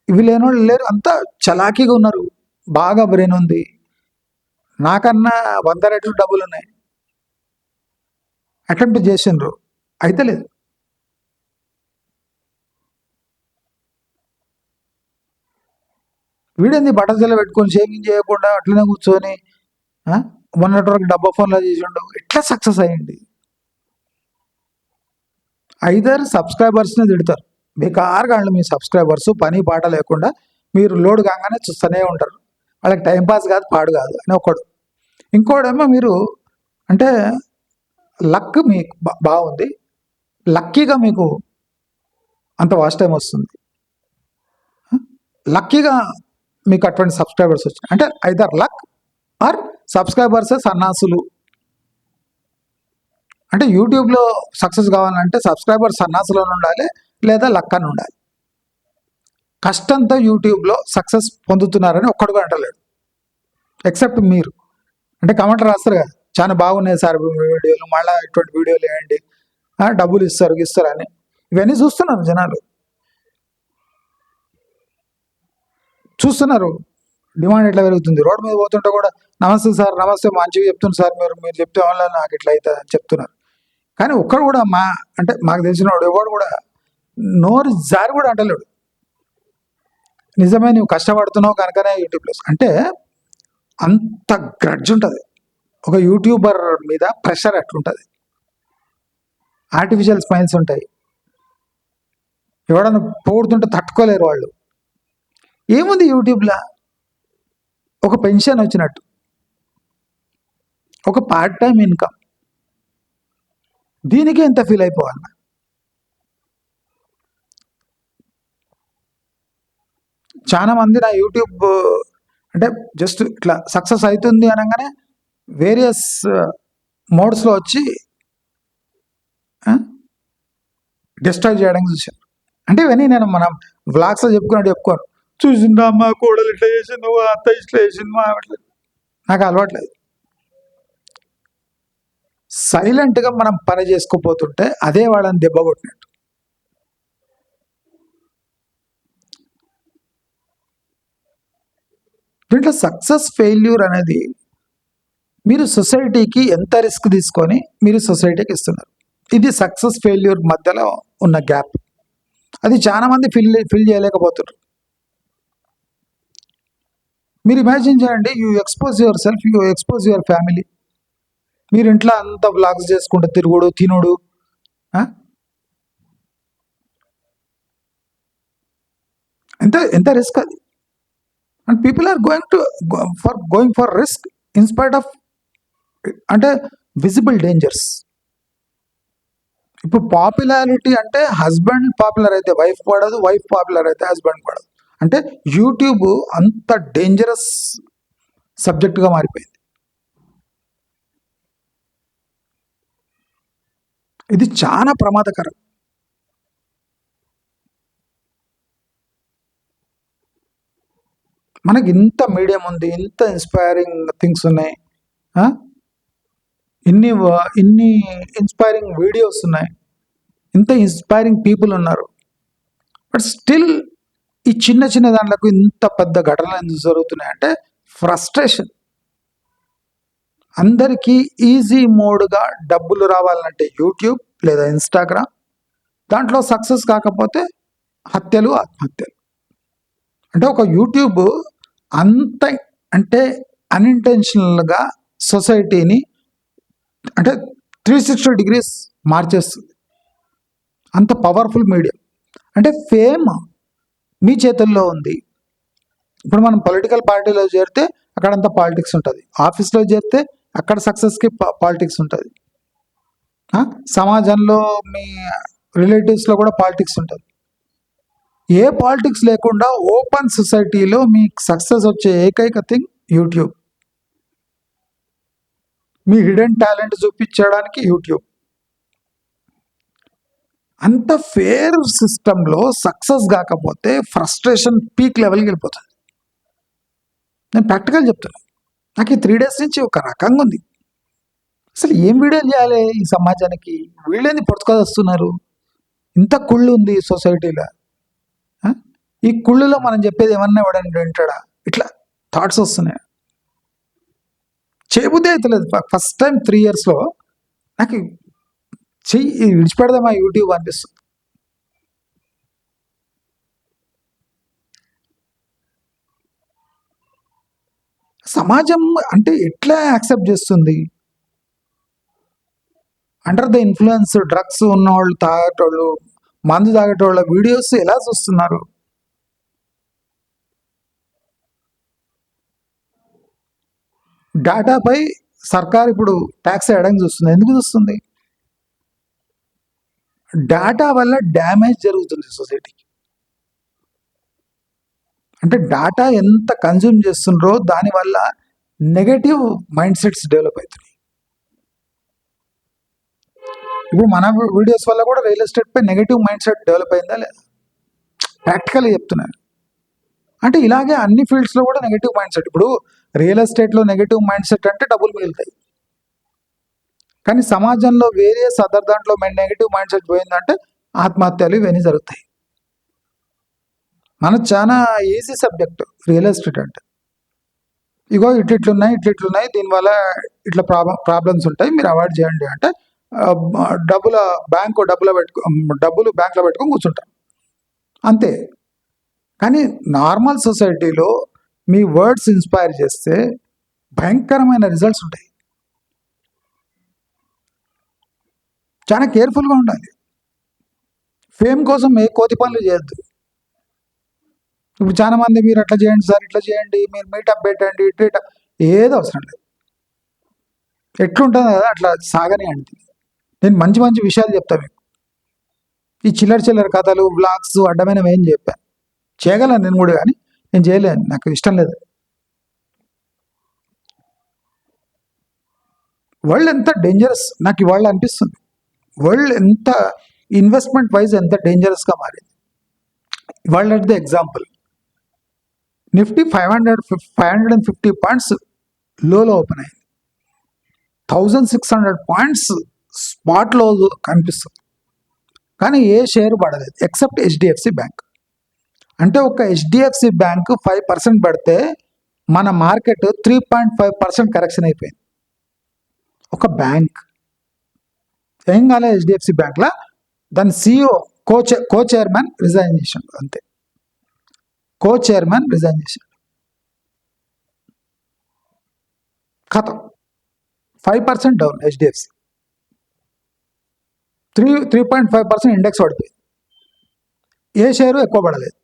Speaker 1: ఇవి లేనోళ్ళు లేరు. అంతా చలాకీగా ఉన్నారు, బాగా బ్రెయిన్ ఉంది. నాకన్నా 100 రెట్లు డబ్బులు ఉన్నాయి. అటెంప్ట్ చేసిండ్రు, అయితే లేదు. వీడేంది బట్టలు పెట్టుకొని షేవింగ్ చేయకుండా అట్లనే కూర్చొని మొన్నటి వరకు డబ్బా ఫోన్లో చేసిండు, ఎట్లా సక్సెస్ అయ్యింది? ఐదర్ సబ్స్క్రైబర్స్ని తిడతారు, బేకారుగా మీ సబ్స్క్రైబర్స్ పని పాట లేకుండా మీరు లోడ్ కాగానే చూస్తూనే ఉంటారు, వాళ్ళకి టైంపాస్ కాదు, పాడు కాదు అని ఒకడు. ఇంకోడేమో మీరు అంటే లక్ మీకు బాగుంది, లక్కీగా మీకు అంత వాచ్ టైం వస్తుంది, లక్కీగా మీకు అటువంటి సబ్స్క్రైబర్స్ వచ్చినాయి. అంటే ఐదర్ లక్ ఆర్ సబ్స్క్రైబర్స్ సన్నాసులు. అంటే యూట్యూబ్లో సక్సెస్ కావాలంటే సబ్స్క్రైబర్స్ సన్నాసులో ఉండాలి, లేదా లక్ అని ఉండాలి. కష్టంతో యూట్యూబ్లో సక్సెస్ పొందుతున్నారని ఒక్కడుగా అంటలేడు, ఎక్సెప్ట్ మీరు. అంటే కమెంట్ రాస్తారు కదా, చాలా బాగున్నాయి సార్ వీడియోలు, మళ్ళీ ఇటువంటి వీడియోలు వేయండి, డబ్బులు ఇస్తారు అని. ఇవన్నీ చూస్తున్నారు జనాలు, చూస్తున్నారు. డిమాండ్ ఎట్లా పెరుగుతుంది. రోడ్డు మీద పోతుంటే కూడా నమస్తే సార్, నమస్తే, మంచిగా చెప్తున్నారు సార్, మీరు చెప్తే వల్ల నాకు ఇట్లా అవుతుంది అని చెప్తున్నారు. కానీ ఒక్కడు కూడా అంటే మాకు తెలిసిన వాడు ఎవడు కూడా నోరు జారి కూడా అంటలేడు, నిజమే నువ్వు కష్టపడుతున్నావు కనుకనే యూట్యూబ్లో. అంటే అంత గ్రడ్జ్ ఉంటుంది ఒక యూట్యూబర్ మీద, ప్రెషర్ అట్లుంటుంది, ఆర్టిఫిషియల్ స్మైల్స్ ఉంటాయి. ఎవడన్నా పోడుతుంటే తట్టుకోలేరు వాళ్ళు. ఏముంది యూట్యూబ్లో? ఒక పెన్షన్ వచ్చినట్టు, ఒక పార్ట్ టైం ఇన్కమ్. దీనికి ఎంత ఫీల్ అయిపోవాలి? చాలా మంది నా యూట్యూబ్ అంటే జస్ట్ ఇట్లా సక్సెస్ అవుతుంది అనగానే వేరియస్ మోడ్స్లో వచ్చి డిస్ట్రాయ్ చేయడానికి చూశాను. అంటే ఇవన్నీ నేను మనం వ్లాగ్స్లో చెప్పుకోను. చూసిందా మా కోడలు ఇట్లా చేసింది, అత్త ఇట్లా చేసింది, మా అట్లా. నాకు అలవాట్లేదు. సైలెంట్గా మనం పని చేసుకోపోతుంటే అదే వాళ్ళని దెబ్బ కొట్టినట్టు. దీంట్లో సక్సెస్ ఫెయిల్యూర్ అనేది మీరు సొసైటీకి ఎంత రిస్క్ తీసుకొని మీరు సొసైటీకి ఇస్తున్నారు. ఇది సక్సెస్ ఫెయిల్యూర్ మధ్యలో ఉన్న గ్యాప్. అది చాలా మంది ఫిల్ చేయలేకపోతున్నారు. మీరు ఇమాజిన్ చేయండి, you expose your self, you expose your family. మీరు ఇంట్లో అంత వ్లాగ్స్ చేసుకుంటూ తిరుగుడు తినుడు, ఎంత రిస్క్ అది. And people are going for risk in spite of అంటే విజిబుల్ డేంజర్స్. ఇప్పుడు పాపులారిటీ అంటే హస్బెండ్ పాపులర్ అయితే వైఫ్ పడదు, వైఫ్ పాపులర్ అయితే హస్బెండ్ పడదు. అంటే యూట్యూబ్ అంత డేంజరస్ సబ్జెక్టుగా మారిపోయింది. ఇది చాలా ప్రమాదకరం. మనకి ఇంత మీడియం ఉంది, ఇంత ఇన్స్పైరింగ్ థింగ్స్ ఉన్నాయి, ఇన్ని ఇన్స్పైరింగ్ వీడియోస్ ఉన్నాయి, ఇంత ఇన్స్పైరింగ్ పీపుల్ ఉన్నారు. బట్ స్టిల్ ఈ చిన్న చిన్న దాంట్లకు ఇంత పెద్ద ఘటనలు ఎందుకు జరుగుతున్నాయి అంటే ఫ్రస్ట్రేషన్. అందరికీ ఈజీ మోడ్గా డబ్బులు రావాలంటే యూట్యూబ్ లేదా ఇన్స్టాగ్రామ్, దాంట్లో సక్సెస్ కాకపోతే హత్యలు, ఆత్మహత్యలు. అంటే ఒక యూట్యూబ్ అంత అంటే అన్ఇంటెన్షనల్గా సొసైటీని అంటే 360 degrees మార్చేస్తుంది. అంత పవర్ఫుల్ మీడియం. అంటే ఫేమ్ మీ చేతుల్లో ఉంది. ఇప్పుడు మనం పొలిటికల్ పార్టీలో చేరితే అక్కడంతా పాలిటిక్స్ ఉంటుంది, ఆఫీస్లో చేరితే అక్కడ సక్సెస్కి పాలిటిక్స్ ఉంటుంది, సమాజంలో మీ రిలేటివ్స్లో కూడా పాలిటిక్స్ ఉంటుంది. ఏ పాలిటిక్స్ లేకుండా ఓపెన్ సొసైటీలో మీకు సక్సెస్ వచ్చే ఏకైక థింగ్ యూట్యూబ్. మీ హిడెన్ టాలెంట్ చూపించడానికి యూట్యూబ్. అంత ఫేర్ సిస్టంలో సక్సెస్ కాకపోతే ఫ్రస్ట్రేషన్ పీక్ లెవెల్కి వెళ్ళిపోతుంది. నేను ప్రాక్టికల్ చెప్తున్నాను. నాకు ఈ 3 days నుంచి ఒక రకంగా ఉంది. అసలు ఏం వీడియోలు చేయాలి ఈ సమాజానికి? వీళ్ళేంది పొడుచుకొస్తున్నారు? ఇంత కుళ్ళు ఉంది సొసైటీలో. ఈ కుళ్ళులో మనం చెప్పేది ఏమన్నా ఇవ్వడానికి వింటాడా? ఇట్లా థాట్స్ వస్తున్నాయి. చేయబుద్ధి అవుతలేదు. ఫస్ట్ టైం 3 yearsలో నాకు చెయ్యి విడిచిపెడదామా యూట్యూబ్ అనిపిస్తుంది. సమాజం అంటే ఎట్లా యాక్సెప్ట్ చేస్తుంది? అండర్ ద ఇన్ఫ్లుయెన్స్ డ్రగ్స్ ఉన్నవాళ్ళు, తాగేటోళ్ళు, మందు తాగేటోళ్ళ వీడియోస్ ఎలా చూస్తున్నారు? డేటాపై సర్కార్ ఇప్పుడు ట్యాక్స్ వేయడానికి చూస్తుంది. ఎందుకు చూస్తుంది? డేటా వల్ల డ్యామేజ్ జరుగుతుంది సొసైటీకి. అంటే డేటా ఎంత కన్జ్యూమ్ చేస్తుండ్రో దానివల్ల నెగటివ్ మైండ్ సెట్స్ డెవలప్ అవుతున్నాయి. ఇప్పుడు మన వీడియోస్ వల్ల కూడా రియల్ ఎస్టేట్ పై నెగటివ్ మైండ్ సెట్ డెవలప్ అయిందా లేదా? ప్రాక్టికల్గా చెప్తున్నాను. అంటే ఇలాగే అన్ని ఫీల్డ్స్లో కూడా నెగటివ్ మైండ్ సెట్. ఇప్పుడు రియల్ ఎస్టేట్లో నెగటివ్ మైండ్ సెట్ అంటే డబ్బులు మిగులుతాయి, కానీ సమాజంలో వేరియస్ అదర్ దాంట్లో నెగటివ్ మైండ్ సెట్ పోయిందంటే ఆత్మహత్యలు ఇవన్నీ జరుగుతాయి. మనకు చాలా ఈజీ సబ్జెక్ట్ రియల్ ఎస్టేట్ అంటే. ఇగో ఇట్లున్నాయి, దీనివల్ల ఇట్లా ప్రాబ్లమ్స్ ఉంటాయి, మీరు అవాయిడ్ చేయండి అంటే డబ్బులు బ్యాంక్లో పెట్టుకొని కూర్చుంటారు అంతే. కానీ నార్మల్ సొసైటీలో మీ వర్డ్స్ ఇన్స్పైర్ చేస్తే భయంకరమైన రిజల్ట్స్ ఉంటాయి. చాలా కేర్ఫుల్గా ఉండాలి. ఫేమ్ కోసం ఏ కోతి పనులు చేయొద్దు. ఇప్పుడు చాలా మంది మీరు అట్లా చేయండి సార్, ఇట్లా చేయండి, మీరు మీటప్ పెట్టండి, ఇట్లా ఏదో అవసరం లేదు. ఎట్లుంటుంది కదా అట్లా సాగనియండి. నేను మంచి మంచి విషయాలు చెప్తాను మీకు. ఈ చిల్లర కథలు, వ్లాగ్స్ అడ్డమైనవి ఏం చెప్పాను. చేయగలను నేను కూడా, కానీ నేను చేయలేను, నాకు ఇష్టం లేదు. వరల్డ్ ఎంత డేంజరస్ నాకు ఇవాళ అనిపిస్తుంది. వరల్డ్ ఎంత ఇన్వెస్ట్మెంట్ వైజ్ ఎంత డేంజరస్గా మారింది. ఇవాళ the example, Nifty 550 points low open అయింది. 1600 పాయింట్స్ స్పాట్లో కనిపిస్తుంది. కానీ ఏ షేర్ పడలేదు ఎక్సెప్ట్ హెచ్డిఎఫ్సి బ్యాంక్. అంటే ఒక హెచ్డిఎఫ్సి బ్యాంక్ 5% పడితే మన మార్కెట్ 3.5% కరెక్షన్ అయిపోయింది. ఒక బ్యాంక్ ఏం కాలే హెచ్డిఎఫ్సి బ్యాంక్లో, దాని సిఇఓ కో చైర్మన్ రిజైన్ చేశాడు, అంతే. కో చైర్మన్ రిజైన్ చేశాడు, ఖతం. 5% డౌన్ హెచ్డిఎఫ్సి, 3.5% ఇండెక్స్ పడిపోయింది. ఏ షేరు ఎక్కువ పడలేదు.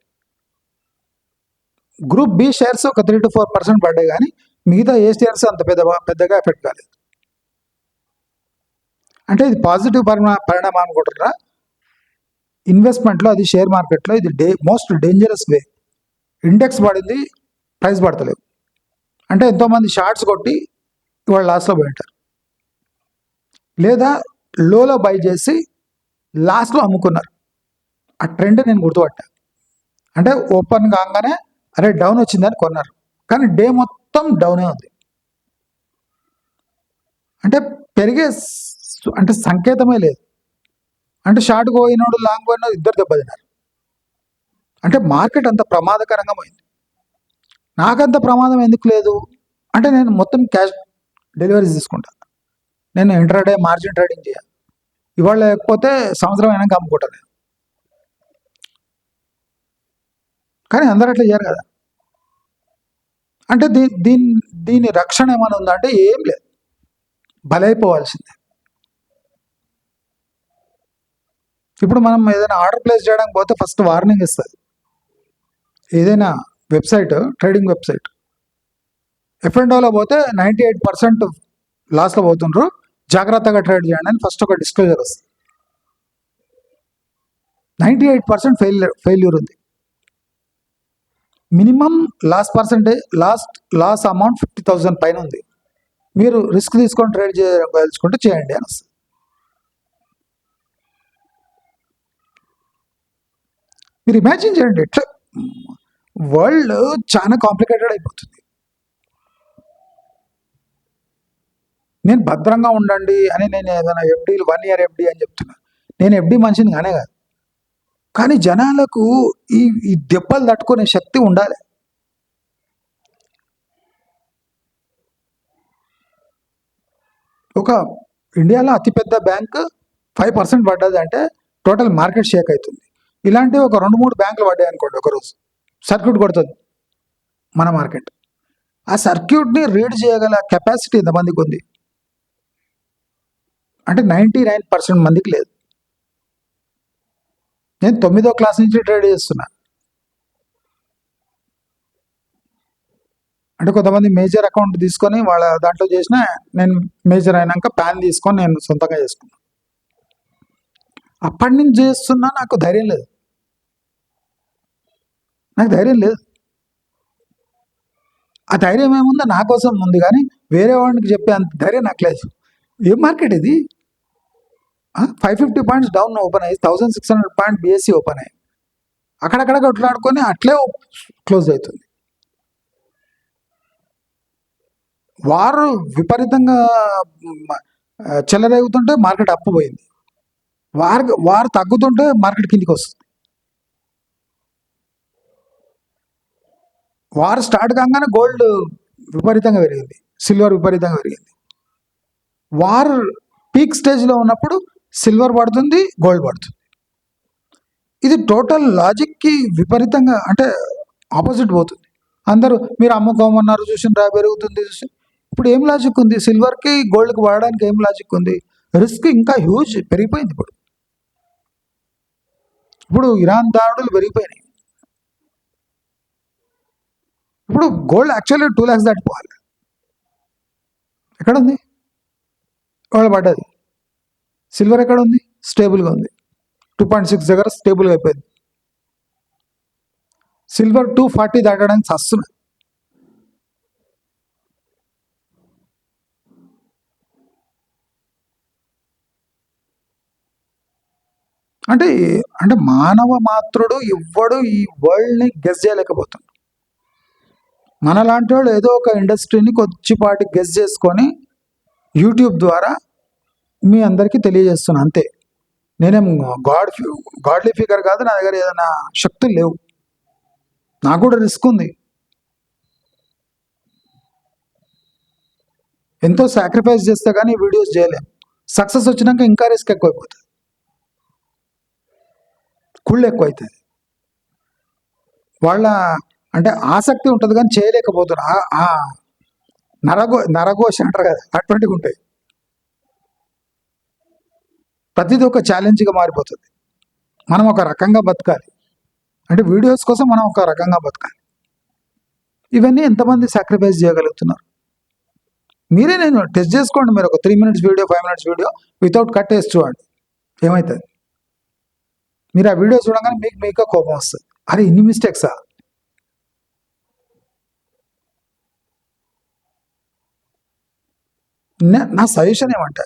Speaker 1: గ్రూప్ బి షేర్స్ ఒక 3 to 4% పడ్డాయి, కానీ మిగతా ఏ షేర్స్ అంత పెద్దగా ఎఫెక్ట్ కాలేదు. అంటే ఇది పాజిటివ్ పరిణామం అనుకుంటారా ఇన్వెస్ట్మెంట్లో? అది షేర్ మార్కెట్లో ఇది మోస్ట్ డేంజరస్ వే. ఇండెక్స్ పడింది, ప్రైస్ పడతలేదు. అంటే ఎంతోమంది షార్ట్స్ కొట్టి ఇవాళ లాస్ట్లో పోయింటారు, లేదా లోలో బై చేసి లాస్ట్లో అమ్ముకున్నారు. ఆ ట్రెండ్ నేను గుర్తుపట్టా. అంటే ఓపెన్ కాగానే అరే డౌన్ వచ్చిందని కొన్నారు, కానీ డే మొత్తం డౌనే ఉంది. అంటే పెరిగే అంటే సంకేతమే లేదు. అంటే షార్ట్ పోయినోడు లాంగ్ పోయినోడు ఇద్దరు దెబ్బతిన్నారు. అంటే మార్కెట్ అంత ప్రమాదకరంగా పోయింది. నాకంత ప్రమాదం ఎందుకు లేదు అంటే నేను మొత్తం క్యాష్ డెలివరీస్ తీసుకుంటా. నేను ఇంట్రాడే మార్జిన్ ట్రేడింగ్ చేయాలి. ఇవాళ లేకపోతే సంవత్సరం అయినాక అమ్ముకుంటాను. కానీ అందరూ అట్లా చేయరు కదా. అంటే దీని రక్షణ ఏమైనా ఉందా అంటే ఏం లేదు, బలైపోవాల్సిందే. ఇప్పుడు మనం ఏదైనా ఆర్డర్ ప్లేస్ చేయడానికి పోతే ఫస్ట్ వార్నింగ్ ఇస్తుంది. ఏదైనా వెబ్సైట్, ట్రేడింగ్ వెబ్సైట్, F&Oలో పోతే 98% లాస్లో పోతుండ్రు, జాగ్రత్తగా ట్రేడ్ చేయండి అని ఫస్ట్ ఒక డిస్క్లోజర్ వస్తుంది. 98% ఫెయిల్యూర్ ఉంది. మినిమం లాస్ అమౌంట్ 50,000 పైన ఉంది. మీరు రిస్క్ తీసుకొని ట్రేడ్ చేయదలుచుకుంటే చేయండి అని వస్తుంది. మీరు ఇమాజిన్ చేయండి, ఎట్లా వరల్డ్ చాలా కాంప్లికేటెడ్ అయిపోతుంది. నేను భద్రంగా ఉండండి అని నేను ఏదైనా ఎఫ్డీలు 1 year ఎఫ్డీ అని చెప్తున్నా. నేను ఎఫ్డీ మనిషిని కానే కాదు, కానీ జనాలకు ఈ దెబ్బలు తట్టుకునే శక్తి ఉండాలి. ఒక ఇండియాలో అతిపెద్ద బ్యాంక్ 5% పడ్డది అంటే టోటల్ మార్కెట్ షేక్ అవుతుంది. ఇలాంటివి ఒక 2-3 బ్యాంకులు పడ్డాయి అనుకోండి, ఒకరోజు సర్క్యూట్ కొడుతుంది మన మార్కెట్. ఆ సర్క్యూట్ని రీడ్ చేయగల కెపాసిటీ ఎంతమందికి ఉంది అంటే 99% మందికి లేదు. నేను 9వ క్లాస్ నుంచి ట్రేడ్ చేస్తున్నా. అంటే కొంతమంది మేజర్ అకౌంట్ తీసుకొని వాళ్ళ దాంట్లో చేసిన, నేను మేజర్ అయినాక ప్యాన్ తీసుకొని నేను సొంతంగా చేసుకున్నాను. అప్పటి నుంచి చేస్తున్నా, నాకు ధైర్యం లేదు. ఆ ధైర్యం ఏముందో నా కోసం ఉంది, కానీ వేరే వాడికి చెప్పే అంత ధైర్యం నాకు లేదు. ఏం మార్కెట్ ఇది? 550 పాయింట్స్ డౌన్ ఓపెన్ అయ్యి 1600 పాయింట్ బిఎస్సి ఓపెన్ అయ్యి అక్కడక్కడ కొట్లాడుకొని అట్లే క్లోజ్ అవుతుంది. వారు విపరీతంగా చెలరేగుతుంటే మార్కెట్ అప్పు పోయింది, వారు తగ్గుతుంటే మార్కెట్ కిందికి వస్తుంది. వారు స్టార్ట్ కాగానే గోల్డ్ విపరీతంగా పెరిగింది, సిల్వర్ విపరీతంగా పెరిగింది. వారు పీక్ స్టేజ్లో ఉన్నప్పుడు సిల్వర్ పడుతుంది, గోల్డ్ పడుతుంది. ఇది టోటల్ లాజిక్కి విపరీతంగా అంటే ఆపోజిట్ పోతుంది. అందరూ మీరు అమ్ముకోమన్నారు, చూసిన పెరుగుతుంది చూసి. ఇప్పుడు ఏం లాజిక్ ఉంది? సిల్వర్కి గోల్డ్కి వాడడానికి ఏం లాజిక్ ఉంది? రిస్క్ ఇంకా హ్యూజ్ పెరిగిపోయింది. ఇప్పుడు ఇరాన్ దాడులు పెరిగిపోయినాయి. ఇప్పుడు గోల్డ్ యాక్చువల్లీ 2 lakhs దాటిపోవాలి. ఎక్కడుంది? వాళ్ళు పడ్డది. సిల్వర్ ఎక్కడ ఉంది? స్టేబుల్గా ఉంది, 2.6 దగ్గర స్టేబుల్గా అయిపోయింది. సిల్వర్ 240 దాటడానికి వస్తున్నది. అంటే అంటే మానవ మాత్రుడు ఎవ్వడు ఈ వరల్డ్ని గెస్ చేయలేకపోతాడు. మనలాంటి వాళ్ళు ఏదో ఒక ఇండస్ట్రీని కొద్దిపాటి గెస్ చేసుకొని యూట్యూబ్ ద్వారా మీ అందరికీ తెలియజేస్తున్నా అంతే. నేనేం గాడ్లీ ఫిగర్ కాదు, నా దగ్గర ఏదైనా శక్తులు లేవు, నాకు కూడా రిస్క్ ఉంది. ఎంతో సాక్రిఫైస్ చేస్తే కానీ వీడియోస్ చేయలేం. సక్సెస్ వచ్చినాక ఇంకా రిస్క్ ఎక్కువైపోతుంది, కుళ్ళు ఎక్కువ అవుతుంది. వాళ్ళ అంటే ఆసక్తి ఉంటుంది కానీ చేయలేకపోతారు. నరఘోష అంటారు కదా, అటువంటివి ఉంటాయి. ప్రతిదీ ఒక ఛాలెంజ్గా మారిపోతుంది. మనం ఒక రకంగా బతకాలి, అంటే వీడియోస్ కోసం మనం ఒక రకంగా బతకాలి. ఇవన్నీ ఎంతమంది సాక్రిఫైస్ చేయగలుగుతున్నారు? మీరే నేను టెస్ట్ చేసుకోండి. మీరు ఒక 3 minutes video, 5 minutes video without cut వేసి చూడండి, ఏమవుతుంది. మీరు ఆ వీడియో చూడగానే మీకే కోపం వస్తుంది, అరే ఇన్ని మిస్టేక్సా. నా సజెషన్ ఏమంటే,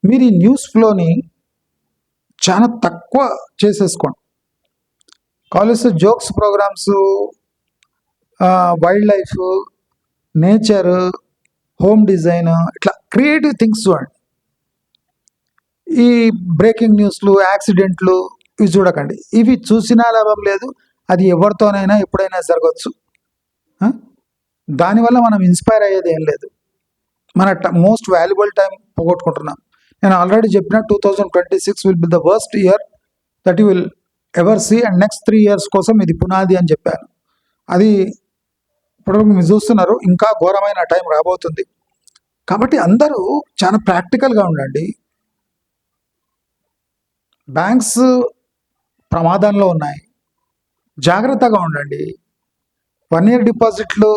Speaker 1: మీరు ఈ న్యూస్ ఫ్లోని చాలా తక్కువ చేసేసుకోండి. College jokes programmes, wild life, nature, home design, ఇట్లా క్రియేటివ్ థింగ్స్ చూడండి. ఈ బ్రేకింగ్ న్యూస్లు, యాక్సిడెంట్లు ఇవి చూడకండి. ఇవి చూసినా లాభం లేదు, అది ఎవరితోనైనా ఎప్పుడైనా జరగవచ్చు. దానివల్ల మనం ఇన్స్పైర్ అయ్యేది ఏం లేదు. మన మోస్ట్ వాల్యుబుల్ టైం పోగొట్టుకుంటున్నాం. నేను ఆల్రెడీ చెప్పిన 2026 will be the worst year that you will ever see, and next 3 years కోసం ఇది పునాది అని చెప్పాను. అది ఇప్పుడు మీరు చూస్తున్నారు, ఇంకా ఘోరమైన టైం రాబోతుంది. కాబట్టి అందరూ చాలా ప్రాక్టికల్గా ఉండండి. బ్యాంక్స్ ప్రమాదంలో ఉన్నాయి, జాగ్రత్తగా ఉండండి. 1 year డిపాజిట్లు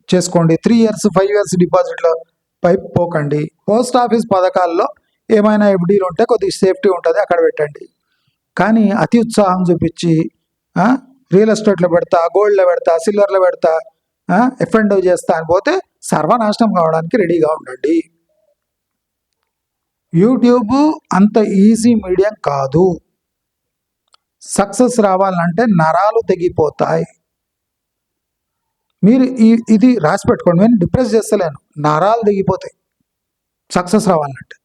Speaker 1: చేసుకోండి, 3 years 5 years డిపాజిట్లో పైపు పోకండి. పోస్ట్ ఆఫీస్ పథకాల్లో ఏమైనా ఎఫ్డీలు ఉంటే కొద్దిగా సేఫ్టీ ఉంటుంది, అక్కడ పెట్టండి. కానీ అతి ఉత్సాహం చూపించి రియల్ ఎస్టేట్లో పెడతా, గోల్డ్లో పెడతా, సిల్వర్లో పెడతా, ఎఫ్ఎండో చేస్తా అని పోతే సర్వనాశనం కావడానికి రెడీగా ఉండండి. యూట్యూబ్ అంత ఈజీ మీడియం కాదు. సక్సెస్ రావాలంటే నరాలు తెగిపోతాయి. మీరు ఇది రాసి పెట్టుకోండి. నేను డిప్రెస్ చేస్తలేను, నరాలు తెగిపోతాయి సక్సెస్ రావాలంటే.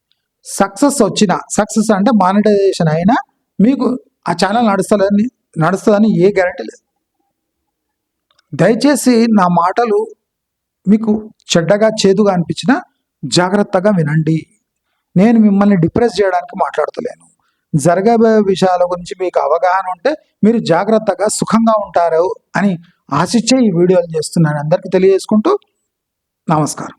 Speaker 1: సక్సెస్ వచ్చినా, సక్సెస్ అంటే మానిటైజేషన్ అయినా మీకు ఆ ఛానల్ నడుస్తుందని ఏ గ్యారంటీ లేదు. దయచేసి నా మాటలు మీకు చెడ్డగా, చేదుగా అనిపించినా జాగ్రత్తగా వినండి. నేను మిమ్మల్ని డిప్రెస్ చేయడానికి మాట్లాడతలేను. జరగబోయే విషయాల గురించి మీకు అవగాహన ఉంటే మీరు జాగ్రత్తగా సుఖంగా ఉంటారు అని ఆశించే ఈ వీడియోలు చేస్తున్నాను. అందరికీ తెలియజేసుకుంటూ నమస్కారం.